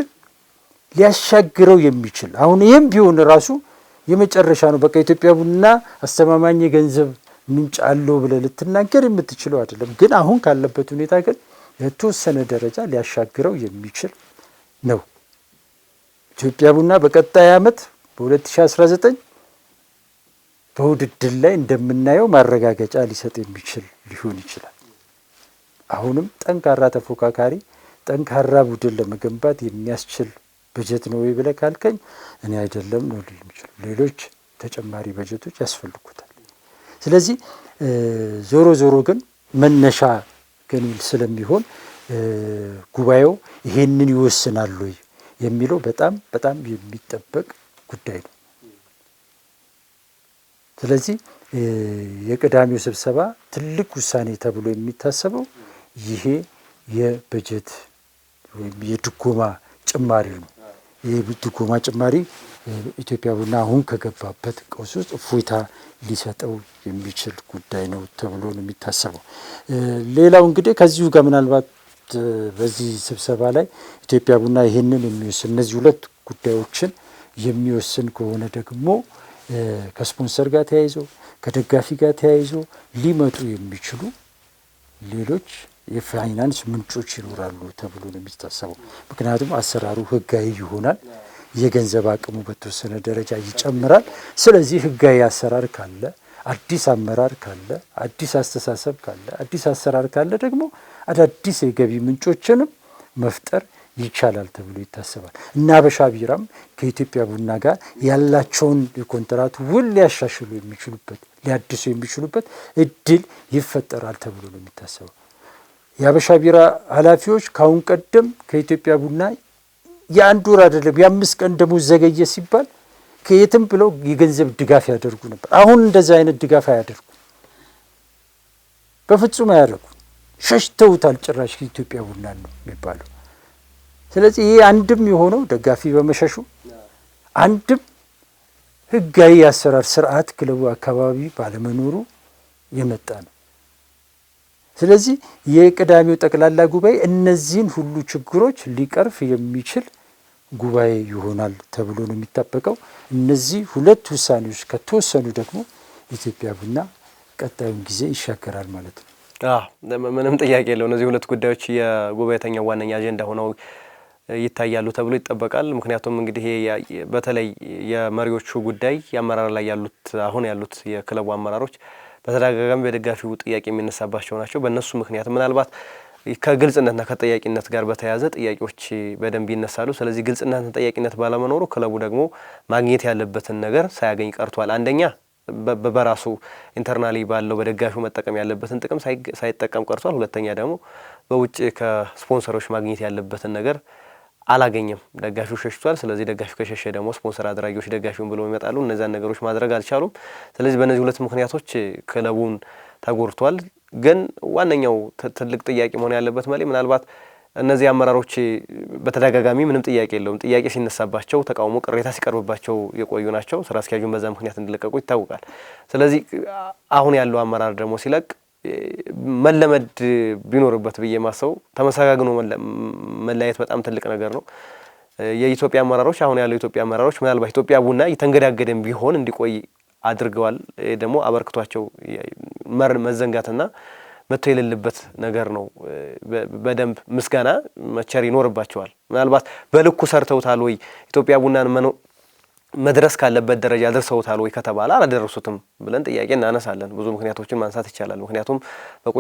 ሊያሻግረው የሚችል አሁን ይህም ቢሆን ራሱ የመጨረሻ ነው። በቃ ኢትዮጵያ ቡና አስተማማኝ የገንዘብ ምንጭ አለው ብለህ ልትናገር የምትችለው አይደለም። ግን አሁን ካለበት ሁኔታ ግን የተወሰነ ደረጃ ሊያሻግረው የሚችል ነው። ኢትዮጵያ ቡና በቀጣይ ዓመት በ2019 በውድድር ላይ እንደምናየው ማረጋገጫ ሊሰጥ የሚችል ሊሆን ይችላል። አሁንም ጠንካራ ተፎካካሪ፣ ጠንካራ ቡድን ለመገንባት የሚያስችል በጀት ነው ወይ ብለህ ካልከኝ እኔ አይደለም ነው ልል የምችለው። ሌሎች ተጨማሪ በጀቶች ያስፈልጉታል። ስለዚህ ዞሮ ግን መነሻ ግን ስለሚሆን ጉባኤው ይሄንን ይወስናል ወይ የሚለው በጣም የሚጠበቅ ጉዳይ ነው። ስለዚህ የቅዳሜው ስብሰባ ትልቅ ውሳኔ ተብሎ የሚታሰበው ይሄ የበጀት ወይም የድጎማ ጭማሪ ነው። ይህ ድጎማ ጭማሪ ኢትዮጵያ ቡና አሁን ከገባበት ቀውስ ውስጥ እፎይታ ሊሰጠው የሚችል ጉዳይ ነው ተብሎ ነው የሚታሰበው። ሌላው እንግዲህ ከዚሁ ጋር ምናልባት በዚህ ስብሰባ ላይ ኢትዮጵያ ቡና ይህንን የሚወስን እነዚህ 2 ጉዳዮችን የሚወስን ከሆነ ደግሞ ከስፖንሰር ጋር ተያይዞ ከደጋፊ ጋር ተያይዞ ሊመጡ የሚችሉ ሌሎች የፋይናንስ ምንጮች ይኖራሉ ተብሎ ነው የሚታሰበው። ምክንያቱም አሰራሩ ህጋዊ ይሆናል፣ የገንዘብ አቅሙ በተወሰነ ደረጃ ይጨምራል። ስለዚህ ህጋዊ አሰራር ካለ፣ አዲስ አመራር ካለ፣ አዲስ አስተሳሰብ ካለ፣ አዲስ አሰራር ካለ ደግሞ አዳዲስ የገቢ ምንጮችንም መፍጠር ይቻላል ተብሎ ይታሰባል እና ሀበሻ ቢራም ከኢትዮጵያ ቡና ጋር ያላቸውን የኮንትራት ውል ሊያሻሽሉ የሚችሉበት ሊያድሱ የሚችሉበት እድል ይፈጠራል ተብሎ ነው የሚታሰበው። የሀበሻ ቢራ ኃላፊዎች ካሁን ቀደም ከኢትዮጵያ ቡና የአንድ ወር አይደለም የ5 ቀን ደሞዝ ዘገየ ሲባል ከየትም ብለው የገንዘብ ድጋፍ ያደርጉ ነበር። አሁን እንደዚህ አይነት ድጋፍ አያደርጉ፣ በፍጹም አያደርጉ። ሸሽተውታል ጭራሽ ከኢትዮጵያ ቡና ነው የሚባለው። ስለዚህ ይሄ አንድም የሆነው ደጋፊ በመሸሹ አንድም ህጋዊ የአሰራር ስርዓት ክለቡ አካባቢ ባለመኖሩ የመጣ ነው። ስለዚህ የቅዳሜው ጠቅላላ ጉባኤ እነዚህን ሁሉ ችግሮች ሊቀርፍ የሚችል ጉባኤ ይሆናል ተብሎ ነው የሚጠበቀው። እነዚህ ሁለት ውሳኔዎች ከተወሰኑ ደግሞ ኢትዮጵያ ቡና ቀጣዩን ጊዜ ይሻገራል ማለት ነው። ምንም ጥያቄ የለው። እነዚህ ሁለት ጉዳዮች የጉባኤተኛው ዋነኛ አጀንዳ ሆነው ይታያሉ ተብሎ ይጠበቃል። ምክንያቱም እንግዲህ በተለይ የመሪዎቹ ጉዳይ የአመራር ላይ ያሉት አሁን ያሉት የክለቡ አመራሮች በተደጋጋሚ በደጋፊው ጥያቄ የሚነሳባቸው ናቸው። በእነሱ ምክንያት ምናልባት ከግልጽነትና ከተጠያቂነት ጋር በተያያዘ ጥያቄዎች በደንብ ይነሳሉ። ስለዚህ ግልጽነትና ተጠያቂነት ባለመኖሩ ክለቡ ደግሞ ማግኘት ያለበትን ነገር ሳያገኝ ቀርቷል። አንደኛ በራሱ ኢንተርናሊ ባለው በደጋፊው መጠቀም ያለበትን ጥቅም ሳይጠቀም ቀርቷል። ሁለተኛ ደግሞ በውጭ ከስፖንሰሮች ማግኘት ያለበትን ነገር አላገኘም። ደጋፊው ሸሽቷል። ስለዚህ ደጋፊ ከሸሸ ደግሞ ስፖንሰር አድራጊዎች ደጋፊውን ብለው ይመጣሉ። እነዛን ነገሮች ማድረግ አልቻሉም። ስለዚህ በእነዚህ ሁለት ምክንያቶች ክለቡን ተጎድቷል። ግን ዋነኛው ትልቅ ጥያቄ መሆን ያለበት ምናልባት እነዚህ አመራሮች በተደጋጋሚ ምንም ጥያቄ የለውም ጥያቄ ሲነሳባቸው ተቃውሞ፣ ቅሬታ ሲቀርብባቸው የቆዩ ናቸው። ስራ አስኪያጁን በዛ ምክንያት እንዲለቀቁ ይታወቃል። ስለዚህ አሁን ያለው አመራር ደግሞ ሲለቅ መለመድ ቢኖርበት ብዬ ማሰው ተመሰጋግኖ መለያየት በጣም ትልቅ ነገር ነው። የኢትዮጵያ አመራሮች አሁን ያለው የኢትዮጵያ አመራሮች ምናልባት ኢትዮጵያ ቡና የተንገዳገደም ቢሆን እንዲቆይ አድርገዋል። ደግሞ አበርክቷቸው መዘንጋትና መቶ የሌለበት ነገር ነው። በደንብ ምስጋና መቸር ይኖርባቸዋል። ምናልባት በልኩ ሰርተውታል ወይ ኢትዮጵያ ቡናን መድረስ ካለበት ደረጃ ደርሰውታል ወይ ከተባለ አላደረሱትም ብለን ጥያቄ እናነሳለን። ብዙ ምክንያቶችን ማንሳት ይቻላል። ምክንያቱም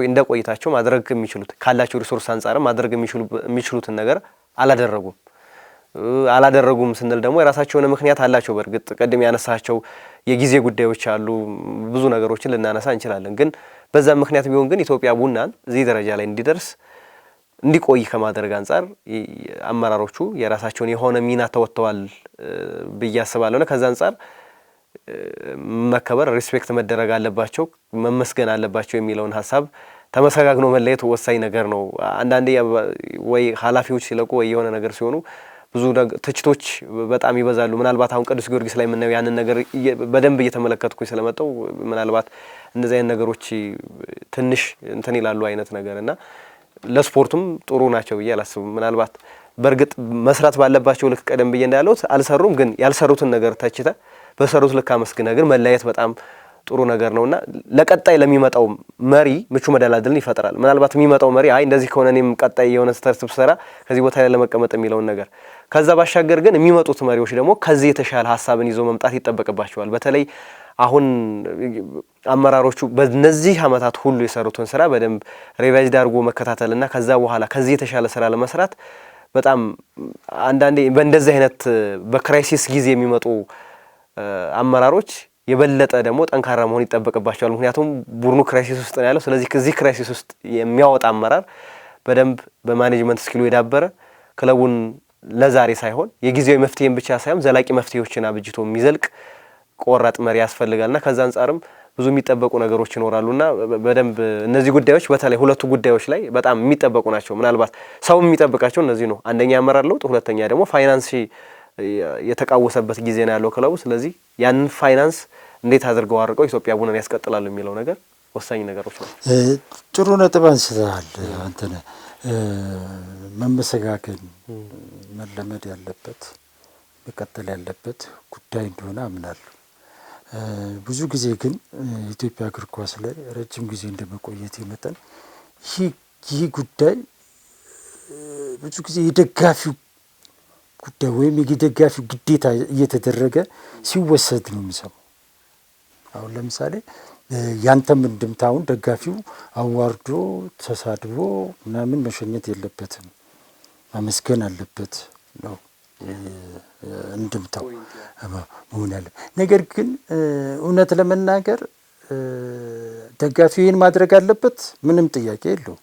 እንደ ቆይታቸው ማድረግ የሚችሉት ካላቸው ሪሶርስ አንጻር ማድረግ የሚችሉትን ነገር አላደረጉም ስንል ደግሞ የራሳቸው የሆነ ምክንያት አላቸው። በእርግጥ ቅድም ያነሳቸው የጊዜ ጉዳዮች አሉ። ብዙ ነገሮችን ልናነሳ እንችላለን። ግን በዛ ምክንያት ቢሆን ግን ኢትዮጵያ ቡናን እዚህ ደረጃ ላይ እንዲቆይ ከማድረግ አንጻር አመራሮቹ የራሳቸውን የሆነ ሚና ተወጥተዋል ብዬ አስባለሁ። ከዛ አንጻር መከበር፣ ሪስፔክት መደረግ አለባቸው፣ መመስገን አለባቸው የሚለውን ሀሳብ ተመሰጋግኖ መለየት ወሳኝ ነገር ነው። አንዳንዴ ወይ ኃላፊዎች ሲለቁ ወይ የሆነ ነገር ሲሆኑ ብዙ ትችቶች በጣም ይበዛሉ። ምናልባት አሁን ቅዱስ ጊዮርጊስ ላይ የምናየው ያንን ነገር በደንብ እየተመለከትኩኝ ስለመጣው ምናልባት እንደዚህ አይነት ነገሮች ትንሽ እንትን ይላሉ አይነት ነገር እና ለስፖርቱም ጥሩ ናቸው ብዬ አላስብም። ምናልባት በእርግጥ መስራት ባለባቸው ልክ ቀደም ብዬ እንዳሉት አልሰሩም። ግን ያልሰሩትን ነገር ተችተ በሰሩት ልክ አመስግነ ግን መለያየት በጣም ጥሩ ነገር ነውና ለቀጣይ ለሚመጣው መሪ ምቹ መደላድልን ይፈጥራል። ምናልባት የሚመጣው መሪ እንደዚህ ከሆነ እኔም ቀጣይ የሆነ ስተርትብ ሰራ ከዚህ ቦታ ላይ ለመቀመጥ የሚለውን ነገር ከዛ ባሻገር ግን የሚመጡት መሪዎች ደግሞ ከዚህ የተሻለ ሀሳብን ይዞ መምጣት ይጠበቅባቸዋል። በተለይ አሁን አመራሮቹ በእነዚህ አመታት ሁሉ የሰሩትን ስራ በደንብ ሪቫይዝ አድርጎ መከታተልና ከዛ በኋላ ከዚህ የተሻለ ስራ ለመስራት በጣም አንዳንዴ በእንደዚህ አይነት በክራይሲስ ጊዜ የሚመጡ አመራሮች የበለጠ ደግሞ ጠንካራ መሆን ይጠበቅባቸዋል። ምክንያቱም ቡድኑ ክራይሲስ ውስጥ ነው ያለው። ስለዚህ ከዚህ ክራይሲስ ውስጥ የሚያወጣ አመራር በደንብ በማኔጅመንት ስኪሉ የዳበረ ክለቡን ለዛሬ ሳይሆን የጊዜያዊ መፍትሄን ብቻ ሳይሆን ዘላቂ መፍትሄዎችን አብጅቶ የሚዘልቅ ቆራጥ መሪ ያስፈልጋልና ከዛ አንጻርም ብዙ የሚጠበቁ ነገሮች ይኖራሉና በደንብ እነዚህ ጉዳዮች በተለይ ሁለቱ ጉዳዮች ላይ በጣም የሚጠበቁ ናቸው። ምናልባት ሰው የሚጠብቃቸው እነዚህ ነው። አንደኛ አመራር ለውጥ፣ ሁለተኛ ደግሞ ፋይናንስ የተቃወሰበት ጊዜ ነው ያለው ክለቡ። ስለዚህ ያንን ፋይናንስ እንዴት አድርገው አርቀው ኢትዮጵያ ቡናን ያስቀጥላሉ የሚለው ነገር ወሳኝ ነገሮች ነው። ጥሩ ነጥብ አንስተሃል አንተነህ። መመሰጋገን መለመድ ያለበት መቀጠል ያለበት ጉዳይ እንደሆነ አምናለሁ። ብዙ ጊዜ ግን ኢትዮጵያ እግር ኳስ ላይ ረጅም ጊዜ እንደመቆየት መጠን ይህ ጉዳይ ብዙ ጊዜ የደጋፊው ጉዳይ ወይም የደጋፊው ግዴታ እየተደረገ ሲወሰድ ነው የሚሰማው። አሁን ለምሳሌ ያንተም እንድምታውን ደጋፊው አዋርዶ ተሳድቦ ምናምን መሸኘት የለበትም፣ ማመስገን አለበት ነው እንድምታው መሆን ያለ። ነገር ግን እውነት ለመናገር ደጋፊው ይህን ማድረግ አለበት፣ ምንም ጥያቄ የለውም፣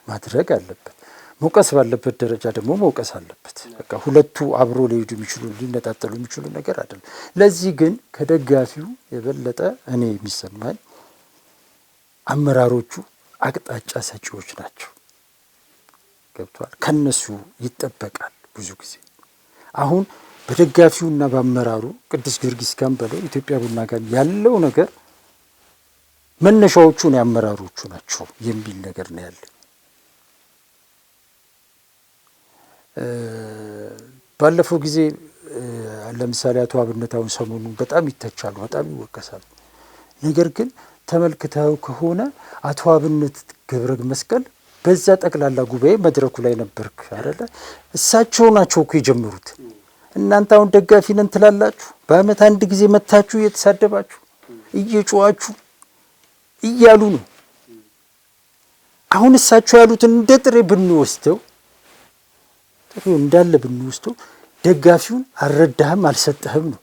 ማድረግ አለበት። መውቀስ ባለበት ደረጃ ደግሞ መውቀስ አለበት። በቃ ሁለቱ አብሮ ሊሄዱ የሚችሉ ሊነጣጠሉ የሚችሉ ነገር አይደለም። ለዚህ ግን ከደጋፊው የበለጠ እኔ የሚሰማኝ አመራሮቹ አቅጣጫ ሰጪዎች ናቸው። ገብቷል? ከነሱ ይጠበቃል። ብዙ ጊዜ አሁን በደጋፊውና በአመራሩ ቅዱስ ጊዮርጊስ ጋር በለው ኢትዮጵያ ቡና ጋር ያለው ነገር መነሻዎቹ የአመራሮቹ ናቸው የሚል ነገር ነው ያለ። ባለፈው ጊዜ ለምሳሌ አቶ አብነት አሁን ሰሞኑን በጣም ይተቻሉ፣ በጣም ይወቀሳሉ። ነገር ግን ተመልክተው ከሆነ አቶ አብነት ገብረ መስቀል በዛ ጠቅላላ ጉባኤ መድረኩ ላይ ነበርክ አይደለ? እሳቸው ናቸው እኮ የጀመሩት። እናንተ አሁን ደጋፊ ነን ትላላችሁ፣ በአመት አንድ ጊዜ መታችሁ እየተሳደባችሁ እየጮዋችሁ እያሉ ነው። አሁን እሳቸው ያሉትን እንደ ጥሬ ብንወስደው እንዳለ ብንወስደው ደጋፊውን አልረዳህም አልሰጠህም ነው።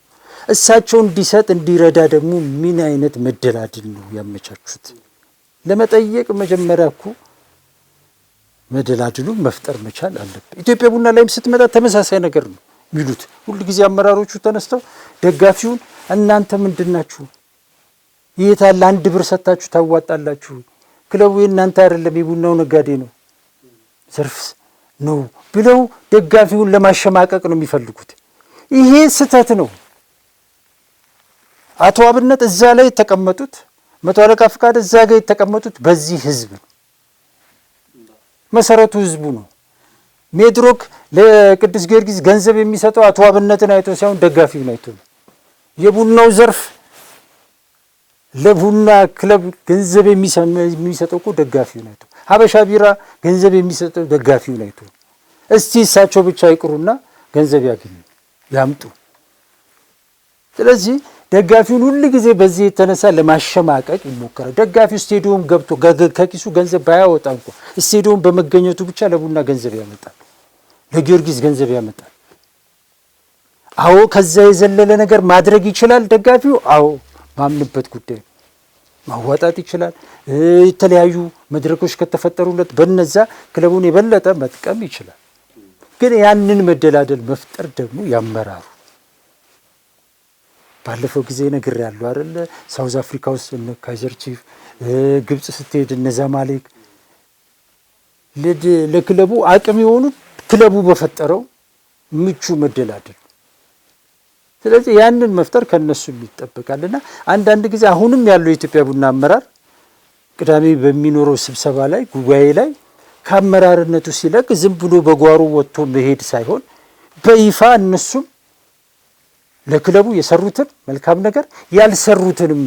እሳቸው እንዲሰጥ እንዲረዳ ደግሞ ምን አይነት መደላድል ነው ያመቻቹት? ለመጠየቅ መጀመሪያ እኮ መደላድሉ መፍጠር መቻል አለበት። ኢትዮጵያ ቡና ላይም ስትመጣ ተመሳሳይ ነገር ነው የሚሉት። ሁሉ ጊዜ አመራሮቹ ተነስተው ደጋፊውን እናንተ ምንድናችሁ? ይሄታል አንድ ብር ሰጣችሁ ታዋጣላችሁ፣ ክለቡ የእናንተ አይደለም የቡናው ነጋዴ ነው ዘርፍ ነው ብለው ደጋፊውን ለማሸማቀቅ ነው የሚፈልጉት። ይሄ ስህተት ነው። አቶ አብነት እዛ ላይ የተቀመጡት፣ መቶ አለቃ ፍቃድ እዛ ጋር የተቀመጡት በዚህ ህዝብ ነው። መሰረቱ ህዝቡ ነው። ሜድሮክ ለቅዱስ ጊዮርጊስ ገንዘብ የሚሰጠው አቶ አብነትን አይቶ ሳይሆን ደጋፊውን አይቶ ነው። የቡናው ዘርፍ ለቡና ክለብ ገንዘብ የሚሰጠው እኮ ደጋፊውን አይቶ፣ ሀበሻ ቢራ ገንዘብ የሚሰጠው ደጋፊውን አይቶ። እስቲ እሳቸው ብቻ ይቅሩና ገንዘብ ያገኙ ያምጡ። ስለዚህ ደጋፊውን ሁሉ ጊዜ በዚህ የተነሳ ለማሸማቀቅ ይሞከራል። ደጋፊው ስቴዲዮም ገብቶ ከኪሱ ገንዘብ ባያወጣ እንኳ ስቴዲዮም በመገኘቱ ብቻ ለቡና ገንዘብ ያመጣል፣ ለጊዮርጊስ ገንዘብ ያመጣል። አዎ ከዛ የዘለለ ነገር ማድረግ ይችላል ደጋፊው። አዎ ማምንበት ጉዳይ ማዋጣት ይችላል። የተለያዩ መድረኮች ከተፈጠሩለት በነዛ ክለቡን የበለጠ መጥቀም ይችላል። ግን ያንን መደላደል መፍጠር ደግሞ ያመራሩ። ባለፈው ጊዜ ነገር ያለው አይደለ? ሳውዝ አፍሪካ ውስጥ እነ ካይዘር ቺፍ፣ ግብጽ ስትሄድ እነ ዛማሌክ ለክለቡ አቅም የሆኑት ክለቡ በፈጠረው ምቹ መደላደል። ስለዚህ ያንን መፍጠር ከነሱ ይጠበቃልና አንዳንድ ጊዜ አሁንም ያለው የኢትዮጵያ ቡና አመራር ቅዳሜ በሚኖረው ስብሰባ ላይ ጉባኤ ላይ ከአመራርነቱ ሲለቅ ዝም ብሎ በጓሮ ወጥቶ መሄድ ሳይሆን በይፋ እነሱም ለክለቡ የሰሩትን መልካም ነገር ያልሰሩትንም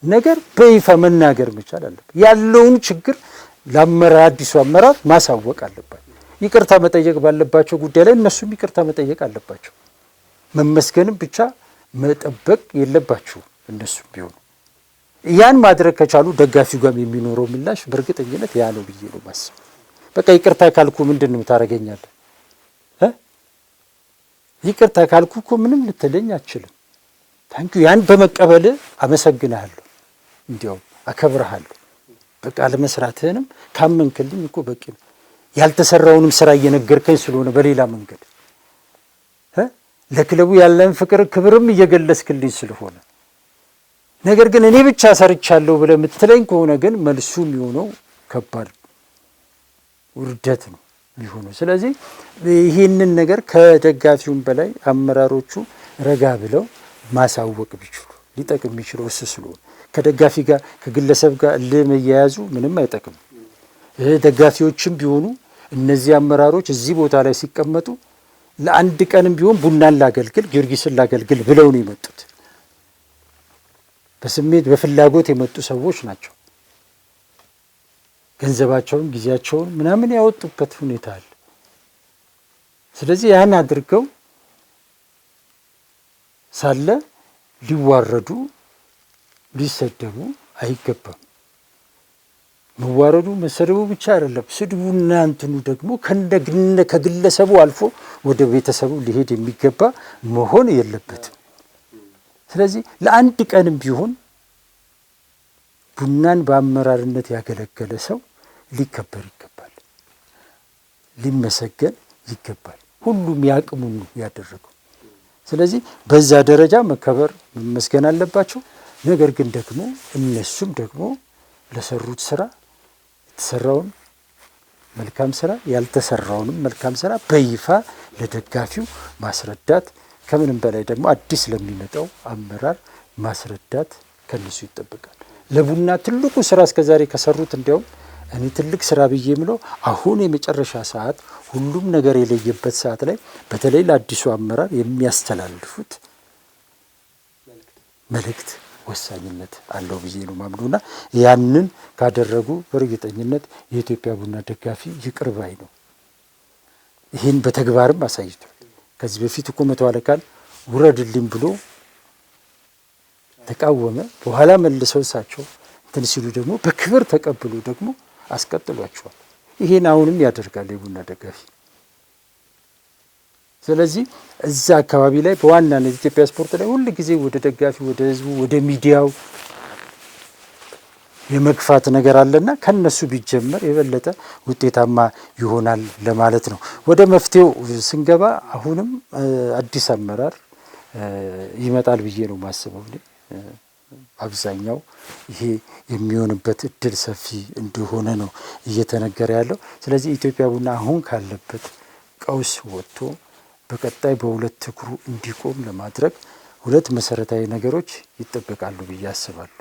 ነገር በይፋ መናገር መቻል አለበት። ያለውን ችግር ለአመራር አዲሱ አመራር ማሳወቅ አለባቸው። ይቅርታ መጠየቅ ባለባቸው ጉዳይ ላይ እነሱም ይቅርታ መጠየቅ አለባቸው። መመስገንም ብቻ መጠበቅ የለባቸው እነሱም ቢሆኑ። ያን ማድረግ ከቻሉ ደጋፊው ጋር የሚኖረው ምላሽ በእርግጠኝነት ያ ነው ብዬ ነው ማስብ። በቃ ይቅርታ ካልኩ ምንድን ነው ታደርገኛለህ? ይቅርታ ካልኩ እኮ ምንም ልትለኝ አትችልም። ታንኪዩ ያን በመቀበል አመሰግናለሁ፣ እንዲያውም አከብርሃለሁ። በቃ ለመስራትህንም ካመንክልኝ እኮ በቂ ነው። ያልተሰራውንም ስራ እየነገርከኝ ስለሆነ በሌላ መንገድ ለክለቡ ያለን ፍቅር ክብርም እየገለጽክልኝ ስለሆነ። ነገር ግን እኔ ብቻ ሰርቻለሁ ብለህ የምትለኝ ከሆነ ግን መልሱ የሚሆነው ከባድ ውርደት ነው የሚሆነው። ስለዚህ ይህንን ነገር ከደጋፊውም በላይ አመራሮቹ ረጋ ብለው ማሳወቅ ቢችሉ ሊጠቅም የሚችለው እሱ ስለሆነ ከደጋፊ ጋር ከግለሰብ ጋር ለመያያዙ ምንም አይጠቅም። ደጋፊዎችም ቢሆኑ እነዚህ አመራሮች እዚህ ቦታ ላይ ሲቀመጡ ለአንድ ቀንም ቢሆን ቡናን ላገልግል፣ ጊዮርጊስን ላገልግል ብለው ነው የመጡት። በስሜት በፍላጎት የመጡ ሰዎች ናቸው። ገንዘባቸውን ጊዜያቸውን ምናምን ያወጡበት ሁኔታ አለ። ስለዚህ ያን አድርገው ሳለ ሊዋረዱ ሊሰደቡ አይገባም። መዋረዱ መሰደቡ ብቻ አይደለም፣ ስድቡና እንትኑ ደግሞ ከግለሰቡ አልፎ ወደ ቤተሰቡ ሊሄድ የሚገባ መሆን የለበትም። ስለዚህ ለአንድ ቀንም ቢሆን ቡናን በአመራርነት ያገለገለ ሰው ሊከበር ይገባል፣ ሊመሰገን ይገባል። ሁሉም ያቅሙን ነው ያደረገው። ስለዚህ በዛ ደረጃ መከበር መመስገን አለባቸው። ነገር ግን ደግሞ እነሱም ደግሞ ለሰሩት ስራ የተሰራውን መልካም ስራ ያልተሰራውንም መልካም ስራ በይፋ ለደጋፊው ማስረዳት፣ ከምንም በላይ ደግሞ አዲስ ለሚመጣው አመራር ማስረዳት ከነሱ ይጠበቃል። ለቡና ትልቁ ስራ እስከዛሬ ከሰሩት እንዲያውም እኔ ትልቅ ስራ ብዬ የምለው አሁን የመጨረሻ ሰዓት ሁሉም ነገር የለየበት ሰዓት ላይ በተለይ ለአዲሱ አመራር የሚያስተላልፉት መልእክት ወሳኝነት አለው ብዬ ነው ማምኑና ያንን ካደረጉ በእርግጠኝነት የኢትዮጵያ ቡና ደጋፊ ይቅር ባይ ነው። ይህን በተግባርም አሳይቷል። ከዚህ በፊት እኮ መቶ አለቃን ውረድልኝ ብሎ ተቃወመ። በኋላ መልሰው እሳቸው እንትን ሲሉ ደግሞ በክብር ተቀብሎ ደግሞ አስቀጥሏቸዋል። ይሄን አሁንም ያደርጋል የቡና ደጋፊ። ስለዚህ እዛ አካባቢ ላይ በዋናነት ኢትዮጵያ ስፖርት ላይ ሁል ጊዜ ወደ ደጋፊ፣ ወደ ህዝቡ፣ ወደ ሚዲያው የመግፋት ነገር አለና ከነሱ ቢጀመር የበለጠ ውጤታማ ይሆናል ለማለት ነው። ወደ መፍትሄው ስንገባ አሁንም አዲስ አመራር ይመጣል ብዬ ነው ማስበው። አብዛኛው ይሄ የሚሆንበት እድል ሰፊ እንደሆነ ነው እየተነገረ ያለው። ስለዚህ ኢትዮጵያ ቡና አሁን ካለበት ቀውስ ወጥቶ በቀጣይ በሁለት እግሩ እንዲቆም ለማድረግ ሁለት መሰረታዊ ነገሮች ይጠበቃሉ ብዬ አስባለሁ።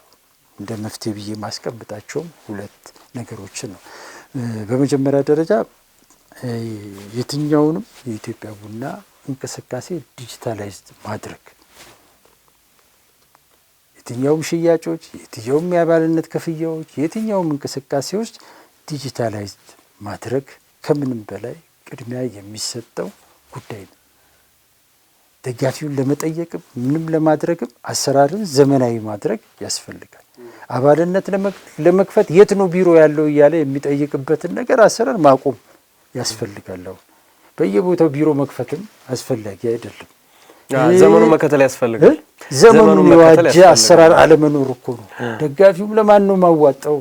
እንደ መፍትሄ ብዬ ማስቀምጣቸውም ሁለት ነገሮችን ነው። በመጀመሪያ ደረጃ የትኛውንም የኢትዮጵያ ቡና እንቅስቃሴ ዲጂታላይዝድ ማድረግ፣ የትኛውም ሽያጮች፣ የትኛውም የአባልነት ክፍያዎች፣ የትኛውም እንቅስቃሴዎች ዲጂታላይዝድ ማድረግ ከምንም በላይ ቅድሚያ የሚሰጠው ጉዳይ ነው። ደጋፊውን ለመጠየቅም ምንም ለማድረግም አሰራርን ዘመናዊ ማድረግ ያስፈልጋል። አባልነት ለመክፈት የት ነው ቢሮ ያለው እያለ የሚጠይቅበትን ነገር አሰራር ማቆም ያስፈልጋል። አሁን በየቦታው ቢሮ መክፈትም አስፈላጊ አይደለም። ዘመኑን መከተል ያስፈልጋል። ዘመኑን የዋጀ አሰራር አለመኖር እኮ ነው። ደጋፊውም ለማን ነው ማዋጣው፣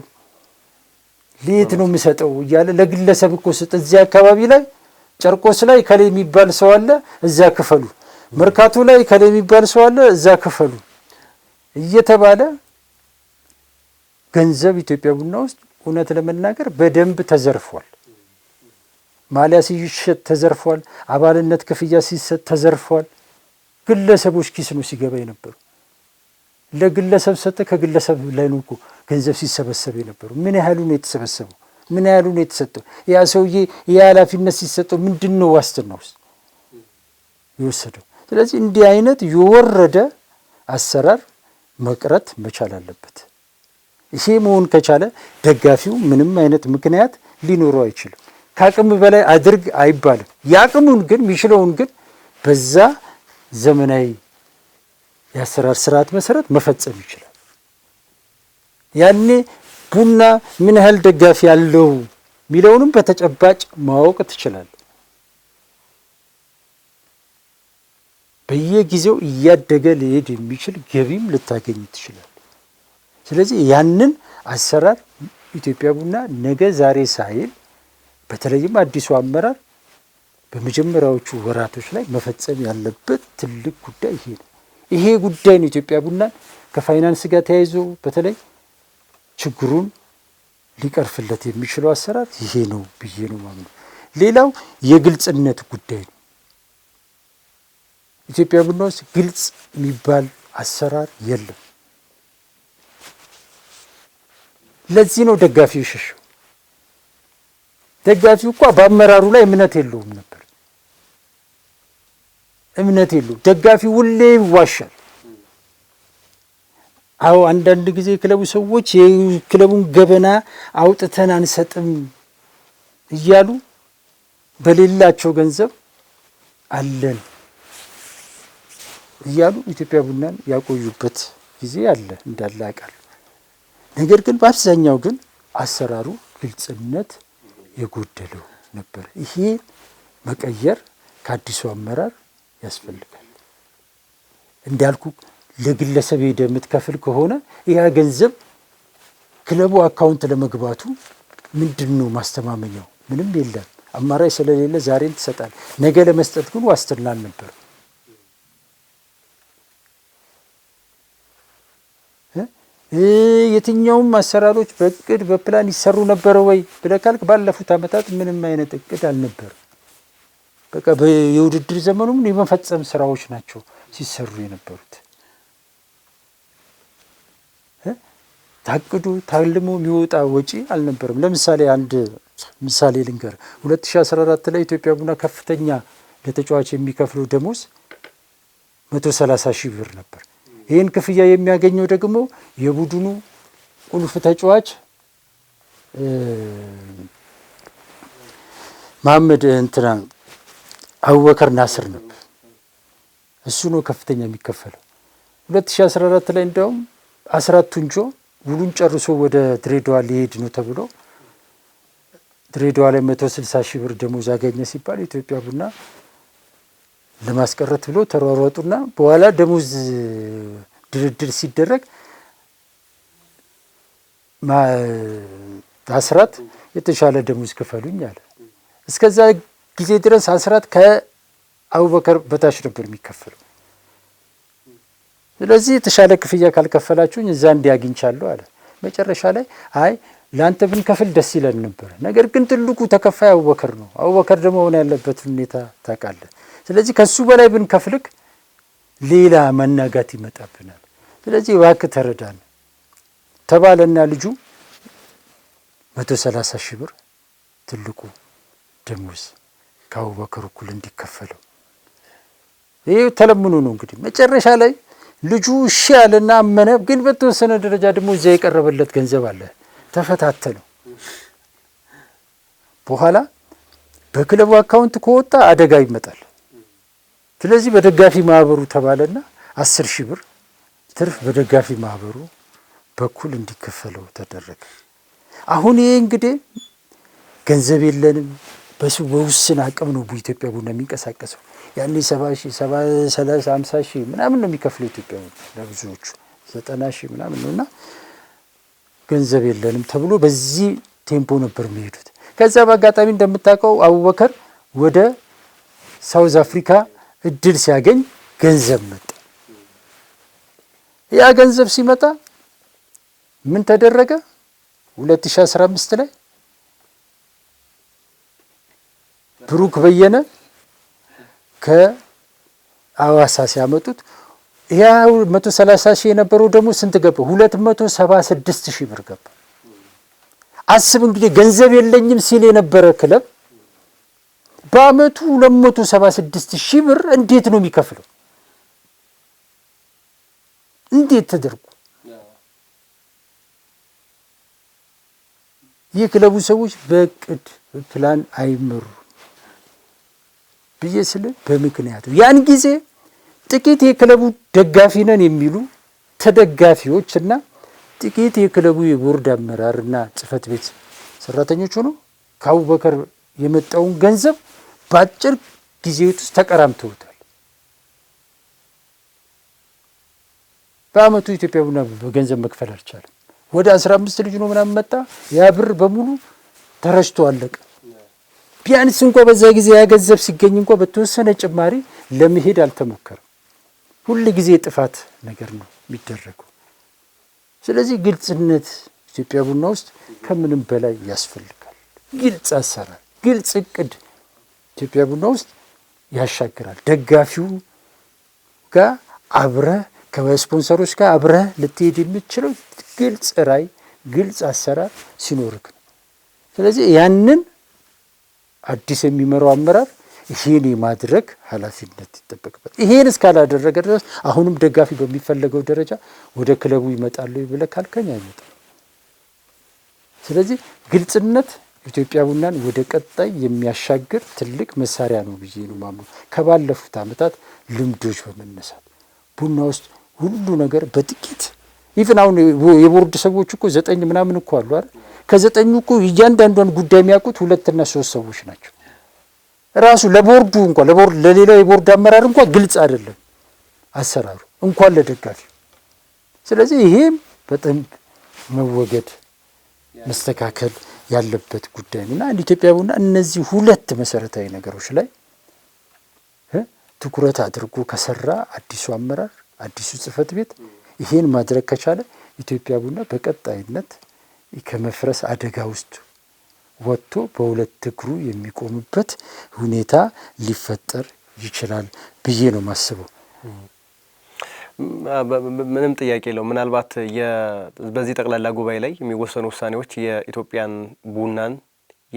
ለየት ነው የሚሰጠው እያለ ለግለሰብ እኮ ስጥ። እዚያ አካባቢ ላይ ጨርቆስ ላይ ከሌ የሚባል ሰው አለ፣ እዛ ክፈሉ። መርካቶ ላይ ከሌ የሚባል ሰው አለ፣ እዛ ክፈሉ እየተባለ ገንዘብ ኢትዮጵያ ቡና ውስጥ እውነት ለመናገር በደንብ ተዘርፏል። ማሊያ ሲሸጥ ተዘርፏል። አባልነት ክፍያ ሲሰጥ ተዘርፏል። ግለሰቦች ኪስ ነው ሲገባ የነበሩ። ለግለሰብ ሰጠ፣ ከግለሰብ ላይ ነው እኮ ገንዘብ ሲሰበሰብ የነበሩ። ምን ያህሉ ነው የተሰበሰበው? ምን ያህሉ ነው የተሰጠው? ያ ሰውዬ የኃላፊነት ሲሰጠው ምንድን ነው ዋስትና ውስጥ የወሰደው? ስለዚህ እንዲህ አይነት የወረደ አሰራር መቅረት መቻል አለበት። ይሄ መሆን ከቻለ ደጋፊው ምንም አይነት ምክንያት ሊኖረው አይችልም። ከአቅም በላይ አድርግ አይባልም። የአቅሙን ግን የሚችለውን ግን በዛ ዘመናዊ የአሰራር ስርዓት መሰረት መፈጸም ይችላል። ያኔ ቡና ምን ያህል ደጋፊ ያለው የሚለውንም በተጨባጭ ማወቅ ትችላለህ። በየጊዜው እያደገ ሊሄድ የሚችል ገቢም ልታገኝ ትችላለህ። ስለዚህ ያንን አሰራር ኢትዮጵያ ቡና ነገ ዛሬ ሳይል በተለይም አዲሱ አመራር በመጀመሪያዎቹ ወራቶች ላይ መፈጸም ያለበት ትልቅ ጉዳይ ይሄ ነው። ይሄ ጉዳይ ነው ኢትዮጵያ ቡናን ከፋይናንስ ጋር ተያይዞ በተለይ ችግሩን ሊቀርፍለት የሚችለው አሰራር ይሄ ነው ብዬ ነው ማምነው። ሌላው የግልጽነት ጉዳይ ነው። ኢትዮጵያ ቡና ውስጥ ግልጽ የሚባል አሰራር የለም። ለዚህ ነው ደጋፊው ሸሸው። ደጋፊው እኮ በአመራሩ ላይ እምነት የለውም ነበር። እምነት የለው። ደጋፊ ሁሌ ይዋሻል። አዎ አንዳንድ ጊዜ የክለቡ ሰዎች የክለቡን ገበና አውጥተን አንሰጥም እያሉ በሌላቸው ገንዘብ አለን እያሉ ኢትዮጵያ ቡናን ያቆዩበት ጊዜ አለ እንዳለ አውቃለሁ። ነገር ግን በአብዛኛው ግን አሰራሩ ግልጽነት የጎደለው ነበር። ይሄ መቀየር ከአዲሱ አመራር ያስፈልጋል። እንዳልኩ ለግለሰብ ሄደህ የምትከፍል ከሆነ ያ ገንዘብ ክለቡ አካውንት ለመግባቱ ምንድን ነው ማስተማመኛው? ምንም የለም። አማራጭ ስለሌለ ዛሬን ትሰጣል፣ ነገ ለመስጠት ግን ዋስትና አልነበረም። የትኛውም አሰራሮች በእቅድ በፕላን ይሰሩ ነበረ ወይ ብለህ ካልክ ባለፉት ዓመታት ምንም አይነት እቅድ አልነበረም። በቃ የውድድር ዘመኑም የመፈጸም ስራዎች ናቸው ሲሰሩ የነበሩት። ታቅዱ ታልሞ የሚወጣ ወጪ አልነበረም። ለምሳሌ አንድ ምሳሌ ልንገር። 2014 ላይ ኢትዮጵያ ቡና ከፍተኛ ለተጫዋች የሚከፍለው ደሞዝ 130 ሺህ ብር ነበር። ይህን ክፍያ የሚያገኘው ደግሞ የቡድኑ ቁልፍ ተጫዋች መሐመድ አቡበከር ናስር ነበር። እሱ ነው ከፍተኛ የሚከፈለው። 2014 ላይ እንደውም አስራት ቱንጆ ውሉን ጨርሶ ወደ ድሬዳዋ ሊሄድ ነው ተብሎ ድሬዳዋ ላይ 160 ሺህ ብር ደሞዝ አገኘ ሲባል ኢትዮጵያ ቡና ለማስቀረት ብሎ ተሯሯጡና በኋላ ደሞዝ ድርድር ሲደረግ አስራት የተሻለ ደሞዝ ክፈሉኝ አለ። እስከዛ ጊዜ ድረስ አስራት ከአቡበከር በታች ነበር የሚከፈለው። ስለዚህ የተሻለ ክፍያ ካልከፈላችሁኝ እዛ እንዲያግኝቻለሁ አለ። መጨረሻ ላይ አይ ለአንተ ብንከፍል ደስ ይለን ነበር፣ ነገር ግን ትልቁ ተከፋይ አቡበከር ነው። አቡበከር ደግሞ ሆነ ያለበት ሁኔታ ታውቃለህ። ስለዚህ ከሱ በላይ ብንከፍልክ ሌላ መናጋት ይመጣብናል። ስለዚህ እባክህ ተረዳን ተባለና ልጁ 130 ሺህ ብር ትልቁ ደሞዝ ከአቡበከር እኩል እንዲከፈለው ይሄ ተለምኖ ነው። እንግዲህ መጨረሻ ላይ ልጁ እሺ ያለና አመነ። ግን በተወሰነ ደረጃ ደግሞ እዛ የቀረበለት ገንዘብ አለ። ተፈታተነው። በኋላ በክለቡ አካውንት ከወጣ አደጋ ይመጣል። ስለዚህ በደጋፊ ማህበሩ ተባለና 10 ሺህ ብር ትርፍ በደጋፊ ማህበሩ በኩል እንዲከፈለው ተደረገ። አሁን ይሄ እንግዲህ ገንዘብ የለንም፣ በውስን አቅም ነው በኢትዮጵያ ቡና የሚንቀሳቀሰው። ያኔ 70 ሺህ 30 50 ሺህ ምናምን ነው የሚከፍለው ኢትዮጵያ ቡና ለብዙዎቹ 90 ሺህ ምናምን ነውና ገንዘብ የለንም ተብሎ በዚህ ቴምፖ ነበር የሚሄዱት። ከዛ በአጋጣሚ እንደምታውቀው አቡበከር ወደ ሳውዝ አፍሪካ እድል ሲያገኝ ገንዘብ መጣ። ያ ገንዘብ ሲመጣ ምን ተደረገ? 2015 ላይ ብሩክ በየነ ከአዋሳ ሲያመጡት ያ 130 ሺህ የነበረው ደግሞ ስንት ገባ? 276 ሺህ ብር ገባ። አስብ እንግዲህ ገንዘብ የለኝም ሲል የነበረ ክለብ በአመቱ 276 ሺህ ብር እንዴት ነው የሚከፍለው? እንዴት ተደርጎ? የክለቡ ሰዎች በእቅድ ፕላን አይመሩ ብዬ ስለ በምክንያቱ ያን ጊዜ ጥቂት የክለቡ ደጋፊ ነን የሚሉ ተደጋፊዎች እና ጥቂት የክለቡ የቦርድ አመራርና ጽህፈት ቤት ሰራተኞች ሆነው ከአቡበከር የመጣውን ገንዘብ በአጭር ጊዜ ውስጥ ተቀራምተውታል። በአመቱ ኢትዮጵያ ቡና በገንዘብ መክፈል አልቻለም። ወደ 15 ልጅ ነው ምናምን መጣ። ያ ብር በሙሉ ተረጭቶ አለቀ። ቢያንስ እንኳ በዛ ጊዜ ያ ገንዘብ ሲገኝ እንኳ በተወሰነ ጭማሪ ለመሄድ አልተሞከረም። ሁል ጊዜ ጥፋት ነገር ነው የሚደረገው። ስለዚህ ግልጽነት ኢትዮጵያ ቡና ውስጥ ከምንም በላይ ያስፈልጋል። ግልጽ አሰራር፣ ግልጽ እቅድ ኢትዮጵያ ቡና ውስጥ ያሻግራል። ደጋፊው ጋር አብረህ ከስፖንሰሮች ጋር አብረህ ልትሄድ የምትችለው ግልጽ ራዕይ፣ ግልጽ አሰራር ሲኖርክ ነው። ስለዚህ ያንን አዲስ የሚመራው አመራር ይሄን የማድረግ ኃላፊነት ይጠበቅበት። ይሄን እስካላደረገ ድረስ አሁንም ደጋፊ በሚፈለገው ደረጃ ወደ ክለቡ ይመጣሉ ብለህ ካልከኝ አይመጣም። ስለዚህ ግልጽነት ኢትዮጵያ ቡናን ወደ ቀጣይ የሚያሻግር ትልቅ መሳሪያ ነው ብዬ ነው የማምነው። ከባለፉት ዓመታት ልምዶች በመነሳት ቡና ውስጥ ሁሉ ነገር በጥቂት ኢቭን አሁን የቦርድ ሰዎች እኮ 9 ምናምን እኮ አሉ አይደል? ከ9 እኮ እያንዳንዷን ጉዳይ የሚያውቁት 2 እና 3 ሰዎች ናቸው። ራሱ ለቦርዱ እንኳን ለሌላው የቦርድ አመራር እንኳን ግልጽ አይደለም አሰራሩ እንኳን ለደጋፊው። ስለዚህ ይሄም በጣም መወገድ መስተካከል ያለበት ጉዳይ ነውና ኢትዮጵያ ቡና እነዚህ 2 መሰረታዊ ነገሮች ላይ ትኩረት አድርጎ ከሰራ አዲሱ አመራር አዲሱ ጽህፈት ቤት ይሄን ማድረግ ከቻለ ኢትዮጵያ ቡና በቀጣይነት ከመፍረስ አደጋ ውስጥ ወጥቶ በ2 እግሩ የሚቆምበት ሁኔታ ሊፈጠር ይችላል ብዬ ነው ማስበው። ምንም ጥያቄ የለው። ምናልባት በዚህ ጠቅላላ ጉባኤ ላይ የሚወሰኑ ውሳኔዎች የኢትዮጵያን ቡናን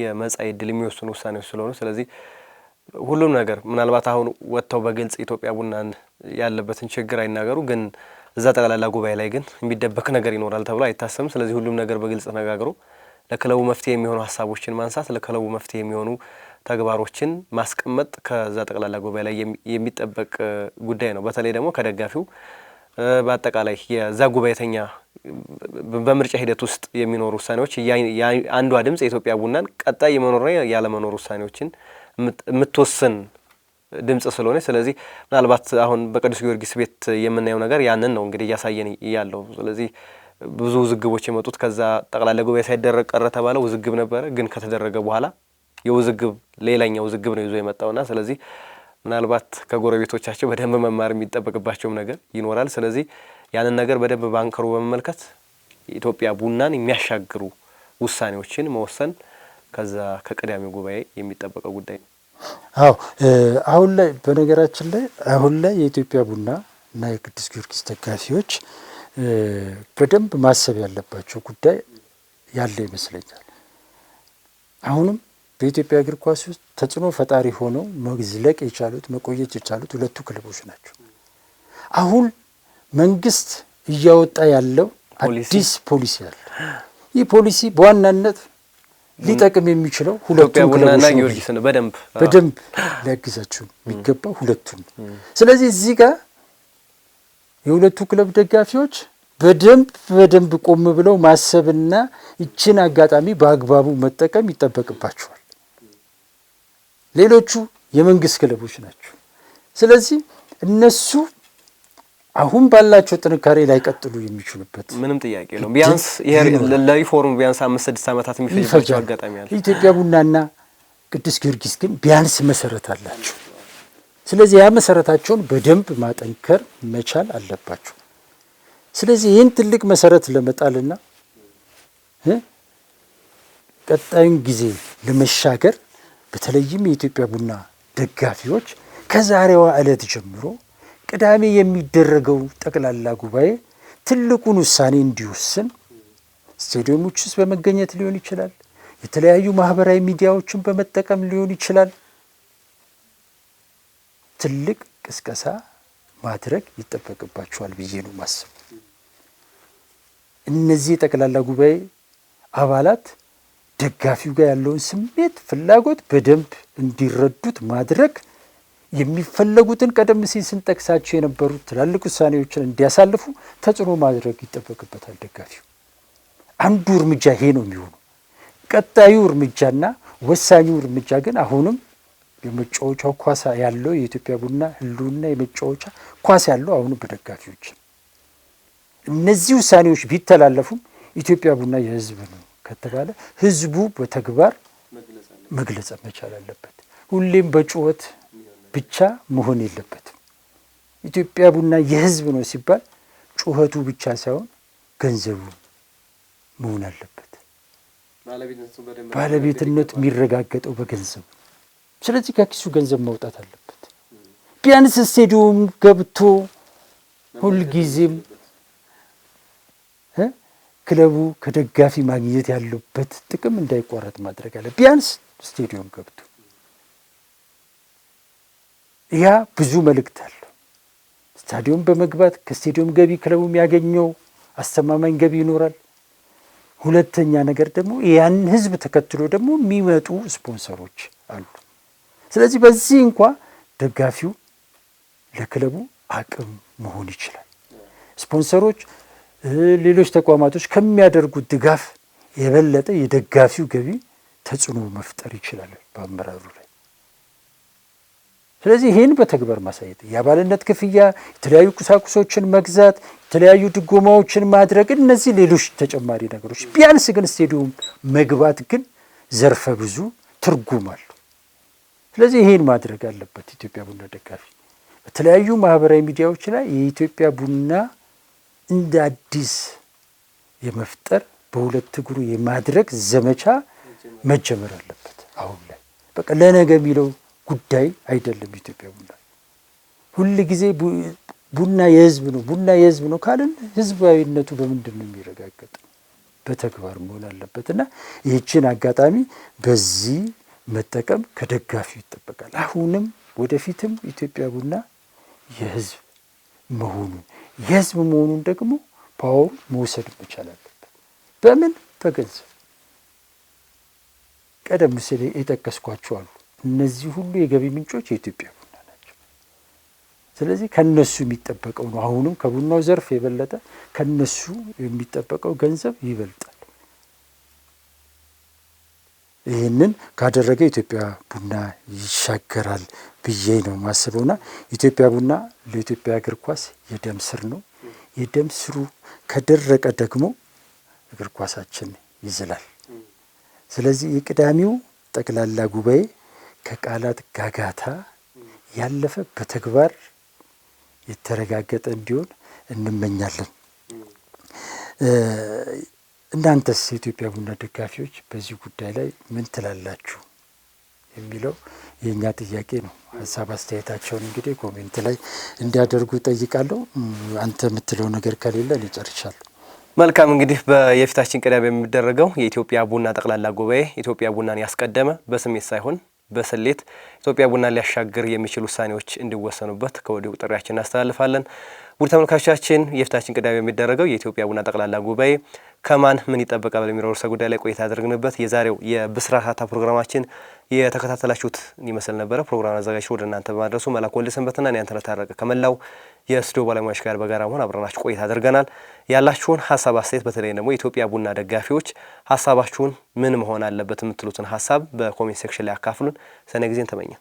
የመጻኢ ዕድል የሚወስኑ ውሳኔዎች ስለሆኑ ስለዚህ ሁሉም ነገር ምናልባት አሁን ወጥተው በግልጽ ኢትዮጵያ ቡናን ያለበትን ችግር አይናገሩ፣ ግን እዛ ጠቅላላ ጉባኤ ላይ ግን የሚደበቅ ነገር ይኖራል ተብሎ አይታሰብም። ስለዚህ ሁሉም ነገር በግልጽ ተነጋግሮ ለክለቡ መፍትሄ የሚሆኑ ሀሳቦችን ማንሳት፣ ለክለቡ መፍትሄ የሚሆኑ ተግባሮችን ማስቀመጥ ከዛ ጠቅላላ ጉባኤ ላይ የሚጠበቅ ጉዳይ ነው። በተለይ ደግሞ ከደጋፊው በአጠቃላይ የዛ ጉባኤተኛ በምርጫ ሂደት ውስጥ የሚኖሩ ውሳኔዎች አንዷ ድምጽ የኢትዮጵያ ቡናን ቀጣይ የመኖርና ያለመኖር ውሳኔዎችን የምትወስን ድምጽ ስለሆነ ስለዚህ ምናልባት አሁን በቅዱስ ጊዮርጊስ ቤት የምናየው ነገር ያንን ነው እንግዲህ እያሳየን ያለው። ስለዚህ ብዙ ውዝግቦች የመጡት ከዛ ጠቅላላ ጉባኤ ሳይደረግ ቀረ ተባለ፣ ውዝግብ ነበረ። ግን ከተደረገ በኋላ የውዝግብ ሌላኛው ውዝግብ ነው ይዞ የመጣውና ስለዚህ ምናልባት ከጎረቤቶቻቸው በደንብ መማር የሚጠበቅባቸውም ነገር ይኖራል። ስለዚህ ያንን ነገር በደንብ ባንከሩ በመመልከት ኢትዮጵያ ቡናን የሚያሻግሩ ውሳኔዎችን መወሰን ከዛ ከቀዳሚው ጉባኤ የሚጠበቀው ጉዳይ ነው። አዎ አሁን ላይ በነገራችን ላይ አሁን ላይ የኢትዮጵያ ቡና እና የቅዱስ ጊዮርጊስ ደጋፊዎች በደንብ ማሰብ ያለባቸው ጉዳይ ያለ ይመስለኛል። አሁንም በኢትዮጵያ እግር ኳስ ውስጥ ተጽዕኖ ፈጣሪ ሆነው መዝለቅ የቻሉት መቆየት የቻሉት 2 ክለቦች ናቸው። አሁን መንግስት እያወጣ ያለው አዲስ ፖሊሲ አለ። ይህ ፖሊሲ በዋናነት ሊጠቅም የሚችለው 2 ክለቦችና ጊዮርጊስ ነው። በደንብ ሊያግዛቸው የሚገባው 2ቱን። ስለዚህ እዚህ ጋር የ2ቱ ክለብ ደጋፊዎች በደንብ ቆም ብለው ማሰብና ይችን አጋጣሚ በአግባቡ መጠቀም ይጠበቅባቸዋል። ሌሎቹ የመንግስት ክለቦች ናቸው። ስለዚህ እነሱ አሁን ባላቸው ጥንካሬ ላይ ቀጥሉ የሚችሉበት ምንም ጥያቄ ነው። ቢያንስ ይሄ ለሪፎርም ቢያንስ 5-6 ዓመታት የሚፈጅባቸው አጋጣሚ አለ። ኢትዮጵያ ቡናና ቅዱስ ጊዮርጊስ ግን ቢያንስ መሰረት አላቸው። ስለዚህ ያ መሰረታቸውን በደንብ ማጠንከር መቻል አለባቸው። ስለዚህ ይህን ትልቅ መሰረት ለመጣልና ቀጣዩን ጊዜ ለመሻገር በተለይም የኢትዮጵያ ቡና ደጋፊዎች ከዛሬዋ ዕለት ጀምሮ ቅዳሜ የሚደረገው ጠቅላላ ጉባኤ ትልቁን ውሳኔ እንዲወስን ስቴዲየሞች ውስጥ በመገኘት ሊሆን ይችላል፣ የተለያዩ ማህበራዊ ሚዲያዎችን በመጠቀም ሊሆን ይችላል። ትልቅ ቅስቀሳ ማድረግ ይጠበቅባቸዋል ብዬ ነው ማስብ። እነዚህ ጠቅላላ ጉባኤ አባላት ደጋፊው ጋር ያለውን ስሜት ፍላጎት በደንብ እንዲረዱት ማድረግ የሚፈለጉትን ቀደም ሲል ስንጠቅሳቸው የነበሩት ትላልቅ ውሳኔዎችን እንዲያሳልፉ ተጽዕኖ ማድረግ ይጠበቅበታል ደጋፊው። አንዱ እርምጃ ይሄ ነው የሚሆነው። ቀጣዩ እርምጃና ወሳኙ እርምጃ ግን አሁንም የመጫወቻው ኳስ ያለው የኢትዮጵያ ቡና ህልውና የመጫወቻ ኳስ ያለው አሁንም በደጋፊዎች። እነዚህ ውሳኔዎች ቢተላለፉም ኢትዮጵያ ቡና የህዝብ ነው ከተባለ ህዝቡ በተግባር መግለጽ መቻል አለበት። ሁሌም በጩኸት ብቻ መሆን የለበትም። ኢትዮጵያ ቡና የህዝብ ነው ሲባል ጩኸቱ ብቻ ሳይሆን ገንዘቡ መሆን አለበት። ባለቤትነቱ የሚረጋገጠው በገንዘቡ። ስለዚህ ከኪሱ ገንዘብ መውጣት አለበት። ቢያንስ ስቴዲየም ገብቶ ሁልጊዜም ክለቡ ከደጋፊ ማግኘት ያለበት ጥቅም እንዳይቋረጥ ማድረግ አለ። ቢያንስ ስቴዲየም ገብቶ ያ ብዙ መልእክት አለው። ስታዲየም በመግባት ከስታዲየም ገቢ ክለቡ የሚያገኘው አስተማማኝ ገቢ ይኖራል። ሁለተኛ ነገር ደግሞ ያን ህዝብ ተከትሎ ደግሞ የሚመጡ ስፖንሰሮች አሉ። ስለዚህ በዚህ እንኳ ደጋፊው ለክለቡ አቅም መሆን ይችላል። ስፖንሰሮች፣ ሌሎች ተቋማቶች ከሚያደርጉት ድጋፍ የበለጠ የደጋፊው ገቢ ተጽዕኖ መፍጠር ይችላል በአመራሩ ላይ። ስለዚህ ይህን በተግባር ማሳየት፣ የአባልነት ክፍያ፣ የተለያዩ ቁሳቁሶችን መግዛት፣ የተለያዩ ድጎማዎችን ማድረግ፣ እነዚህ ሌሎች ተጨማሪ ነገሮች ቢያንስ ግን ስቴዲየም መግባት ግን ዘርፈ ብዙ ትርጉም አለው። ስለዚህ ይህን ማድረግ አለበት ኢትዮጵያ ቡና ደጋፊ። በተለያዩ ማህበራዊ ሚዲያዎች ላይ የኢትዮጵያ ቡና እንደ አዲስ የመፍጠር በሁለት እግሩ የማድረግ ዘመቻ መጀመር አለበት። አሁን ላይ በቃ ለነገ የሚለው ጉዳይ አይደለም። ኢትዮጵያ ቡና ሁል ጊዜ ቡና የህዝብ ነው፣ ቡና የህዝብ ነው ካልን ህዝባዊነቱ በምንድን ነው የሚረጋገጥ? በተግባር መሆን አለበት እና ይህችን አጋጣሚ በዚህ መጠቀም ከደጋፊው ይጠበቃል። አሁንም ወደፊትም ኢትዮጵያ ቡና የህዝብ መሆኑን ደግሞ ፓወር መውሰድ መቻል አለበት። በምን? በገንዘብ ቀደም ሲል የጠቀስኳቸው አሉ። እነዚህ ሁሉ የገቢ ምንጮች የኢትዮጵያ ቡና ናቸው። ስለዚህ ከነሱ የሚጠበቀው ነው። አሁንም ከቡናው ዘርፍ የበለጠ ከነሱ የሚጠበቀው ገንዘብ ይበልጣል። ይህንን ካደረገ ኢትዮጵያ ቡና ይሻገራል ብዬ ነው ማስበውና ኢትዮጵያ ቡና ለኢትዮጵያ እግር ኳስ የደም ስር ነው። የደም ስሩ ከደረቀ ደግሞ እግር ኳሳችን ይዝላል። ስለዚህ የቅዳሜው ጠቅላላ ጉባኤ ከቃላት ጋጋታ ያለፈ በተግባር የተረጋገጠ እንዲሆን እንመኛለን። እናንተስ የኢትዮጵያ ቡና ደጋፊዎች በዚህ ጉዳይ ላይ ምን ትላላችሁ የሚለው የእኛ ጥያቄ ነው። ሀሳብ አስተያየታቸውን እንግዲህ ኮሜንት ላይ እንዲያደርጉ ጠይቃለሁ። አንተ የምትለው ነገር ከሌለ ሊጨርሻለሁ። መልካም እንግዲህ የፊታችን ቅዳሜ የሚደረገው የኢትዮጵያ ቡና ጠቅላላ ጉባኤ ኢትዮጵያ ቡናን ያስቀደመ በስሜት ሳይሆን በስሌት ኢትዮጵያ ቡና ሊያሻግር የሚችሉ ውሳኔዎች እንዲወሰኑበት ከወዲሁ ጥሪያችን እናስተላልፋለን። ውድ ተመልካቾቻችን የፊታችን ቅዳሜ የሚደረገው የኢትዮጵያ ቡና ጠቅላላ ጉባኤ ከማን ምን ይጠበቃል በሚለው ርዕሰ ጉዳይ ላይ ቆይታ ያደርግንበት የዛሬው የብስራት ሀታ ፕሮግራማችን የተከታተላችሁት ይመስል ነበረ። ፕሮግራም አዘጋጅቶ ወደ እናንተ በማድረሱ መላኩ ወልደሰንበትና እኔ አንተነህ ታረቀ ከመላው የስቱዲዮ ባለሙያዎች ጋር በጋራ መሆን አብረናችሁ ቆይታ አድርገናል። ያላችሁን ሀሳብ አስተያየት፣ በተለይ ደግሞ የኢትዮጵያ ቡና ደጋፊዎች ሀሳባችሁን ምን መሆን አለበት የምትሉትን ሀሳብ በኮሜንት ሴክሽን ላይ አካፍሉን። ሰኔ ጊዜን ተመኘን።